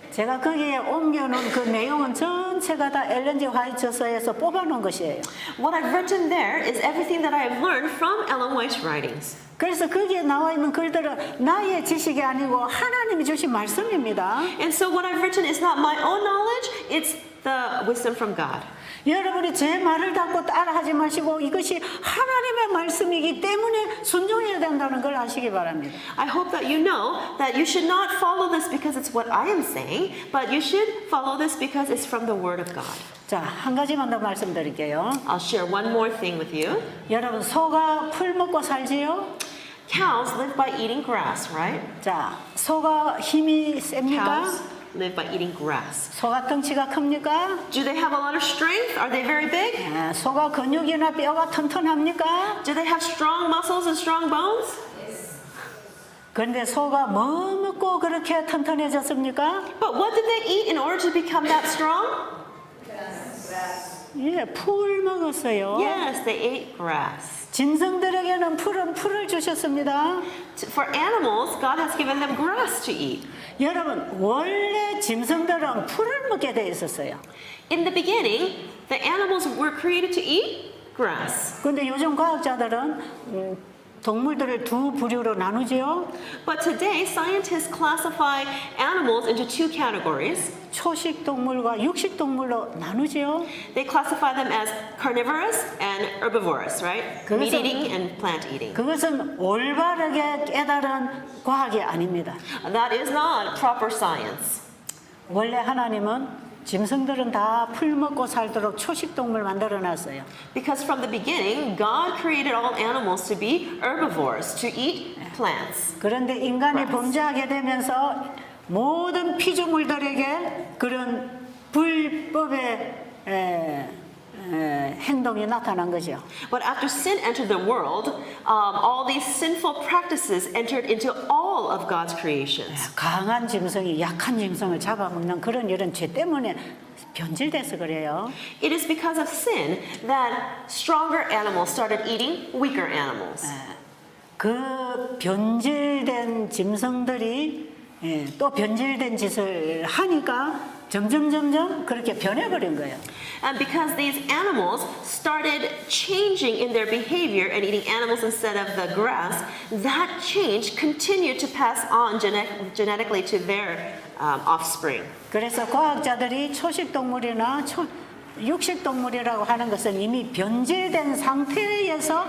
제가 거기에 옮겨놓은 그 내용은 전체가 다 엘렌 G 화이트서에서 뽑아놓은 것이에요. What I've written there is everything that I have learned from Ellen White's writings. 그래서 거기에 나와 있는 글들은 나의 지식이 아니고 하나님이 주신 말씀입니다. And so what I've written is not my own knowledge, it's the wisdom from God. 여러분이 제 말을 듣고 따라하지 마시고 이것이 하나님의 말씀이기 때문에 순종해야 된다는 걸 아시기 바랍니다. I hope that you know that you should not follow this because it's what I am saying, but you should follow this because it's from the Word of God. 자, 한 가지만 더 말씀드릴게요. I'll share one more thing with you. 여러분 소가 풀 먹고 살지요? Cows live by eating grass, right? 자, 소가 힘이 셉니까? Cows live by eating grass. 소가 덩치가 큽니까? Do they have a lot of strength? Are they very big? 소가 근육이나 뼈가 튼튼합니까? Do they have strong muscles and strong bones? 그런데 소가 뭐 먹고 그렇게 튼튼해졌습니까? But what did they eat in order to become that strong? 예, 풀 먹었어요. Yes, they ate grass. 짐승들에게는 풀을 주셨습니다. For animals, God has given them grass to eat. 여러분, 원래 짐승들은 풀을 먹게 돼 있었어요. In the beginning, the animals were created to eat grass. 그런데 요즘 과학자들은 동물들을 두 부류로 나누지요. But today, scientists classify animals into two categories. 초식 동물과 육식 동물로 나누지요. They classify them as carnivorous and herbivorous, right? 그것은- Meat eating and plant eating. 그것은 올바르게 깨달은 과학이 아닙니다. That is not proper science. 원래 하나님은 짐승들은 다 풀 먹고 살도록 초식 동물 만들어 놨어요. Because from the beginning, God created all animals to be herbivores, to eat plants. 그런데 인간이 범죄하게 되면서 모든 피조물들에게 그런 불법의 행동이 나타난 거죠. But after sin entered the world, all these sinful practices entered into all of God's creations. 강한 짐승이 약한 짐승을 잡아먹는 그런 이런 죄 때문에 변질돼서 그래요. It is because of sin that stronger animals started eating weaker animals. 그 변질된 짐승들이 또 변질된 짓을 하니까 점점 그렇게 변해버린 거예요. And because these animals started changing in their behavior and eating animals instead of the grass, that change continued to pass on genetically to their offspring. 그래서 과학자들이 초식 동물이나 육식 동물이라고 하는 것은 이미 변질된 상태에서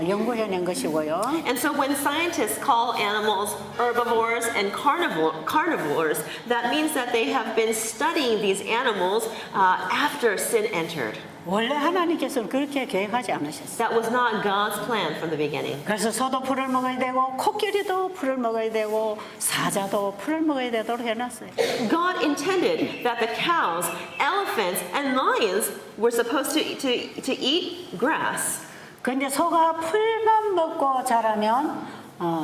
연구해낸 것이고요. And so when scientists call animals herbivores and carnivores, that means that they have been studying these animals after sin entered. 원래 하나님께서는 그렇게 계획하지 않으셨어요. That was not God's plan from the beginning. 그래서 소도 풀을 먹어야 되고 코끼리도 풀을 먹어야 되고 사자도 풀을 먹어야 되도록 해놨어요. God intended that the cows, elephants, and lions were supposed to eat grass. 그런데 소가 풀만 풀만 먹고 자라면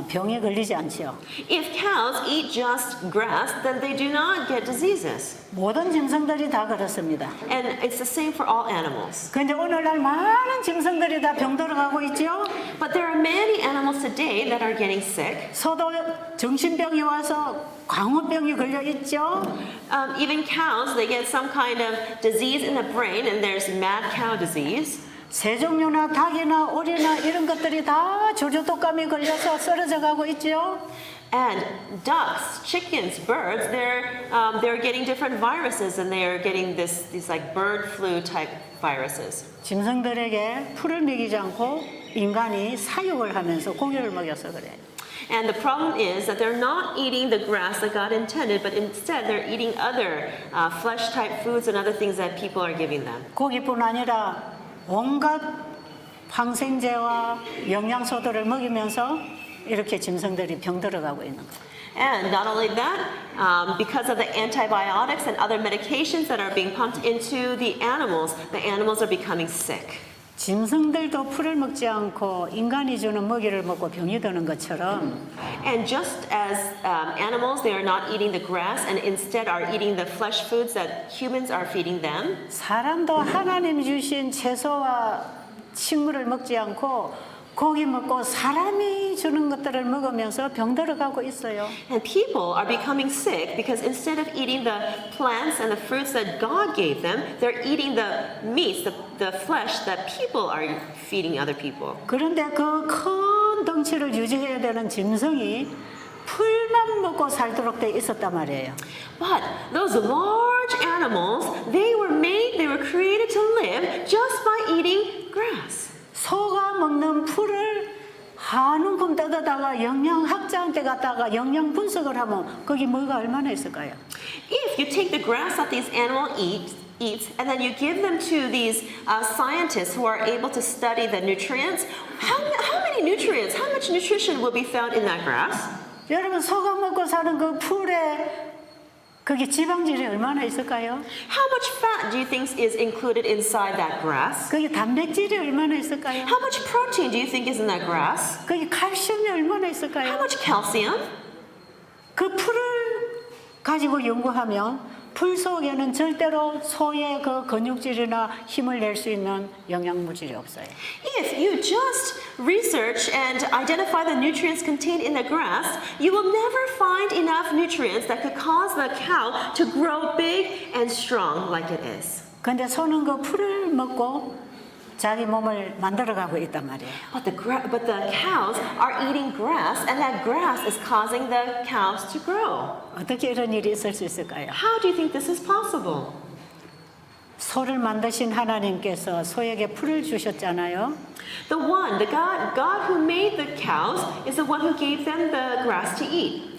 병에 걸리지 않지요. If cows eat just grass, then they do not get diseases. 모든 짐승들이 다 그렇습니다. And it's the same for all animals. 그런데 오늘날 많은 짐승들이 다 병 들어가고 있죠. But there are many animals today that are getting sick. 소도 정신병이 와서 광우병이 걸려 있죠. Even cows, they get some kind of disease in the brain, and there's mad cow disease. 새종류나 닭이나 오리나 이런 것들이 다 조류독감이 걸려서 쓰러져 가고 있죠. And ducks, chickens, birds, they're getting different viruses, and they are getting these like bird flu type viruses. 짐승들에게 풀을 먹이지 않고 인간이 사육을 하면서 고기를 먹여서 그래요. And the problem is that they're not eating the grass that God intended, but instead they're eating other flesh type foods and other things that people are giving them. 고기뿐 아니라 온갖 항생제와 영양소들을 먹이면서 이렇게 짐승들이 병 들어가고 있는 거예요. And not only that, because of the antibiotics and other medications that are being pumped into the animals are becoming sick. 짐승들도 풀을 먹지 않고 인간이 주는 먹이를 먹고 병이 드는 것처럼 And just as animals, they are not eating the grass and instead are eating the flesh foods that humans are feeding them. 사람도 하나님 주신 채소와 식물을 먹지 않고 고기 먹고 사람이 주는 것들을 먹으면서 병 들어가고 있어요. And people are becoming sick because instead of eating the plants and the fruits that God gave them, they're eating the meats, the flesh that people are feeding other people. 그런데 그 큰 덩치를 유지해야 되는 짐승이 풀만 먹고 살도록 돼 있었단 말이에요. But those large animals, they were created to live just by eating grass. 소가 먹는 풀을 한 움큼 뜯어다가 영양학자한테 갔다가 영양 분석을 하면 거기 뭐가 얼마나 있을까요? If you take the grass that these animals eat, and then you give them to these scientists who are able to study the nutrients, how many nutrients, how much nutrition will be found in that grass? 여러분 소가 먹고 사는 그 풀에 거기 지방질이 얼마나 있을까요? How much fat do you think is included inside that grass? 거기 단백질이 얼마나 있을까요? How much protein do you think is in that grass? 거기 칼슘이 얼마나 How 있을까요? much calcium? 그 풀을 가지고 연구하면 풀 속에는 절대로 소의 그 근육질이나 힘을 낼 수 있는 영양물질이 없어요. If you just research and identify the nutrients contained in the grass, you will never find enough nutrients that could cause the cow to grow big and strong like it is. 근데 소는 그 풀을 먹고 자기 몸을 만들어가고 있단 말이에요. But the cows are eating grass, and that grass is causing the cows to grow. 어떻게 이런 일이 있을 수 있을까요? How do you think this is possible? 소를 만드신 하나님께서 소에게 풀을 주셨잖아요. The God who made the cows is the one who gave them the grass to eat.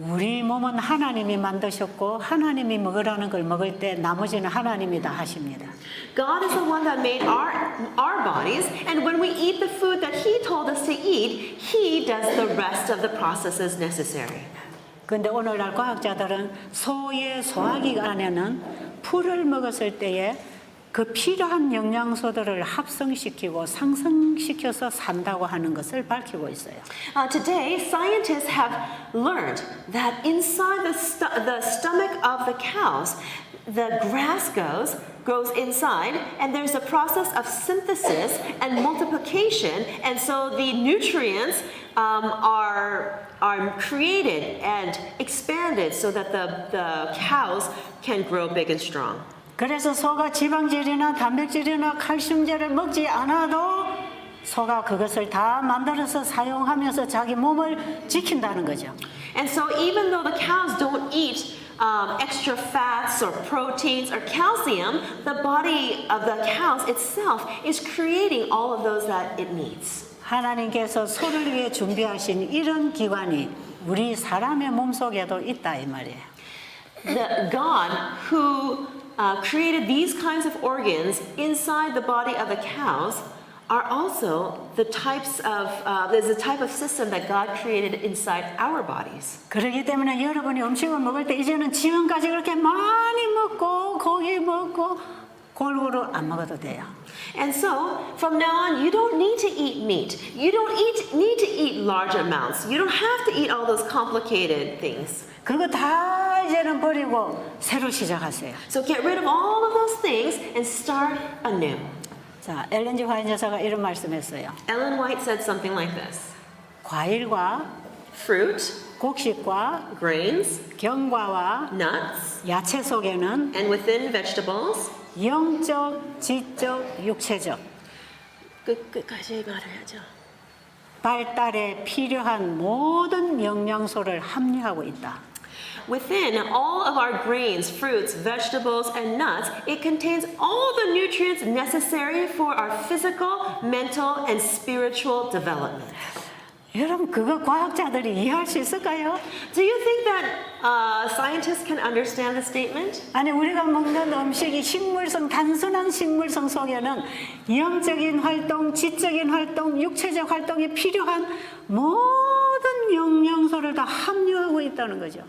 우리 몸은 하나님이 만드셨고 하나님이 먹으라는 걸 먹을 때 나머지는 하나님이 다 하십니다. God is the one that made our bodies, and when we eat the food that He told us to eat, He does the rest of the processes necessary. 그런데 오늘날 과학자들은 소의 소화기 안에는 풀을 먹었을 때에 그 필요한 영양소들을 합성시키고 상승시켜서 산다고 하는 것을 밝히고 있어요. Today, scientists have learned that inside the stomach of the cows, the grass grows inside, and there's a process of synthesis and multiplication, and so the nutrients are created and expanded so that the cows can grow big and strong. 그래서 소가 지방질이나 단백질이나 칼슘제를 먹지 않아도 소가 그것을 다 만들어서 사용하면서 자기 몸을 지킨다는 거죠. And so even though the cows don't eat extra fats or proteins or calcium, the body of the cows itself is creating all of those that it needs. 하나님께서 소를 위해 준비하신 이런 기관이 우리 사람의 몸속에도 있다 이 말이에요. The God who created these kinds of organs inside the body of the cows are also the there's a type of system that God created inside our bodies. 그렇기 때문에 여러분이 음식을 먹을 때 이제는 지금까지 그렇게 많이 먹고 고기 먹고 골고루 안 먹어도 돼요. And so, from now on, you don't need to eat meat. You don't need to eat large amounts. You don't have to eat all those complicated things. 그거 다 이제는 버리고 새로 시작하세요. So get rid of all of those things and start anew. 자, 엘렌 G 화이트 여사가 이런 말씀했어요. Ellen White said something like this. 과일과 Fruit, 곡식과 grains, 견과와 nuts, 야채 속에는 and within vegetables. 영적, 지적, 육체적 끝까지 말해야죠. 발달에 필요한 모든 영양소를 함유하고 있다. Within all of our grains, fruits, vegetables, and nuts, it contains all the nutrients necessary for our physical, mental, and spiritual development. 여러분 그거 과학자들이 이해할 수 있을까요? Do you think that scientists can understand the statement? 아니 우리가 먹는 음식이 식물성 단순한 식물성 속에는 영적인 활동, 지적인 활동, 육체적 활동에 필요한 모든 영양소를 다 함유하고 있다는 거죠.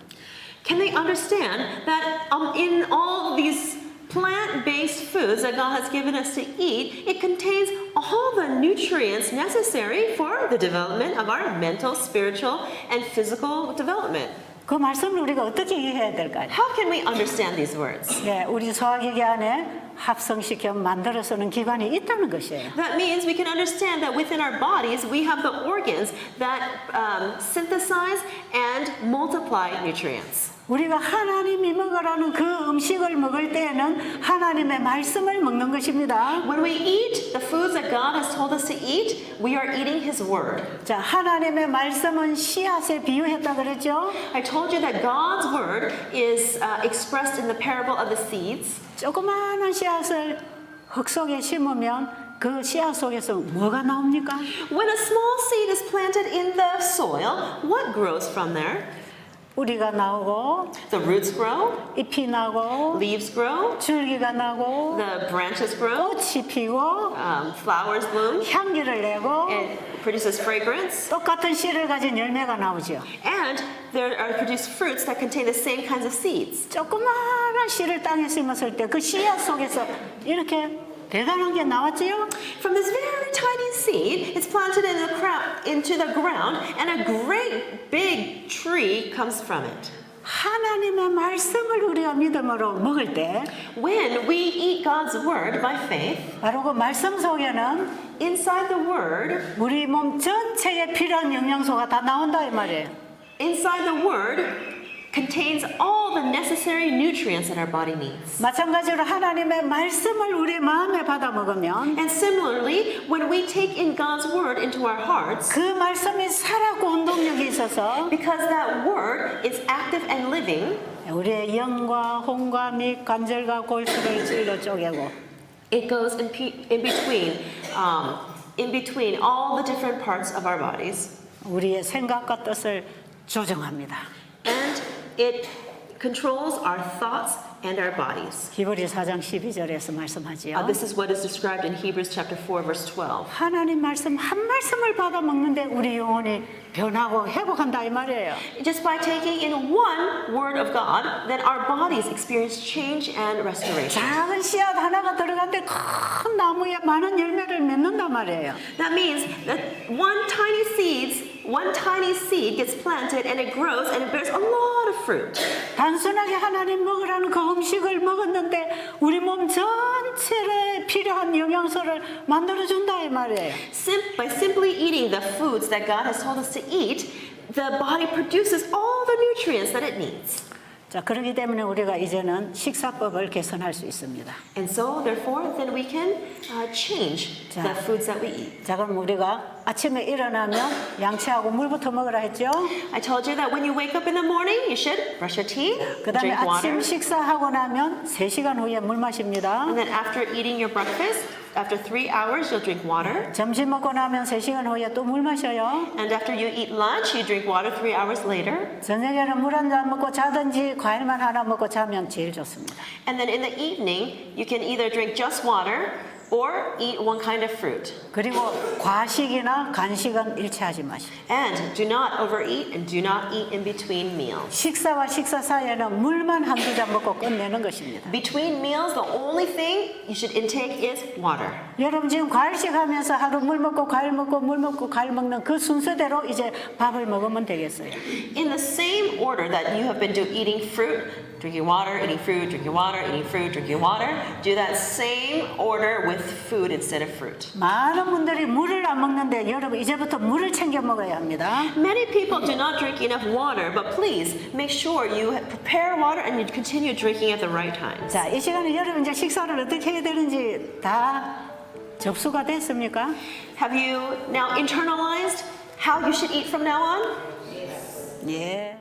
Can they understand that in all these plant-based foods that God has given us to eat, it contains all the nutrients necessary for the development of our mental, spiritual, and physical development? 그 말씀을 우리가 어떻게 이해해야 될까요? How can we understand these words? 네, 우리 소화기계 안에 합성시켜 만들어 쓰는 기관이 있다는 것이에요. That means we can understand that within our bodies we have the organs that synthesize and multiply nutrients. 우리가 하나님이 먹으라는 그 음식을 먹을 때에는 하나님의 말씀을 먹는 것입니다. When we eat the foods that God has told us to eat, we are eating His Word. 자, 하나님의 말씀은 씨앗에 비유했다 그랬죠? I told you that God's Word is expressed in the parable of the seeds. 조그마한 씨앗을 흙 속에 심으면 그 씨앗 속에서 뭐가 나옵니까? When a small seed is planted in the soil, what grows from there? 뿌리가 나오고 The roots grow, 잎이 나고 leaves grow, 줄기가 나고 the branches grow, 꽃이 피고 flowers bloom, 향기를 내고 it produces fragrance, 똑같은 씨를 가진 열매가 나오죠. and there are produced fruits that contain the same kinds of seeds. 조그마한 씨를 땅에 심었을 때 그 씨앗 속에서 이렇게 대단한 게 나왔지요? From this very tiny seed, it's planted into the ground, and a great big tree comes from it. 하나님의 말씀을 우리가 믿음으로 먹을 때 When we eat God's word by faith, 바로 그 말씀 속에는 inside the word, 우리 몸 전체에 필요한 영양소가 다 나온다 이 말이에요. inside the word contains all the necessary nutrients that our body needs. 마찬가지로 하나님의 말씀을 우리 마음에 받아 먹으면 And similarly, when we take in God's word into our hearts, 그 말씀이 살아있고 운동력이 있어서 because that word is active and living, 우리의 영과 혼과 및 관절과 골수를 찔러 쪼개고 it goes in between all the different parts of our bodies, 우리의 생각과 뜻을 조정합니다. and it controls our thoughts and our bodies. 히브리 4장 12절에서 말씀하지요. This is what is described in Hebrews chapter 4, verse 12. 하나님 말씀 한 말씀을 받아 먹는데 우리 영혼이 변하고 회복한다 이 말이에요. Just by taking in one word of God, then our bodies experience change and restoration. 작은 씨앗 하나가 들어갔는데 큰 나무에 많은 열매를 맺는단 말이에요. That means that one tiny seed gets planted and it grows and it bears a lot of fruit. 단순하게 하나님 먹으라는 그 음식을 먹었는데 우리 몸 전체에 필요한 영양소를 만들어준다 이 말이에요. By simply eating the foods that God has told us to eat, the body produces all the nutrients that it needs. 자, 그렇기 때문에 우리가 이제는 식사법을 개선할 수 있습니다. And so, therefore, then we can change 자. the foods that we eat. 자, 그럼 우리가 아침에 일어나면 양치하고 물부터 먹으라 했죠? I told you that when you wake up in the morning, you should brush your teeth, 그 다음에 drink water, 아침 식사하고 나면 3시간 후에 물 마십니다. and then after eating your breakfast, after 3 hours, you'll drink water. 점심 먹고 나면 3시간 후에 또 물 마셔요. And after you eat lunch, you drink water 3 hours later. 저녁에는 물 한 잔 먹고 자든지 과일만 하나 먹고 자면 제일 좋습니다. And then in the evening, you can either drink just water or eat one kind of fruit. 그리고 과식이나 간식은 일치하지 마시고. And do not overeat and do not eat in between meals. 식사와 식사 사이에는 물만 한두 잔 먹고 끝내는 것입니다. Between meals, the only thing you should intake is water. 여러분 지금 과일식하면서 하루 물 먹고 과일 먹고 물 먹고 과일 먹는 그 순서대로 이제 밥을 먹으면 되겠어요. In the same order that you have been eating fruit, drinking water, eating fruit, drinking water, eating fruit, drinking water, do that same order with food instead of fruit. 많은 분들이 물을 안 먹는데 여러분 이제부터 물을 챙겨 먹어야 합니다. Many people do not drink enough water, but please make sure you prepare water and you continue drinking at the right times. 자, 이 시간에 여러분 이제 식사를 어떻게 해야 되는지 다 접수가 됐습니까? Have you now internalized how you should eat from now on? 예.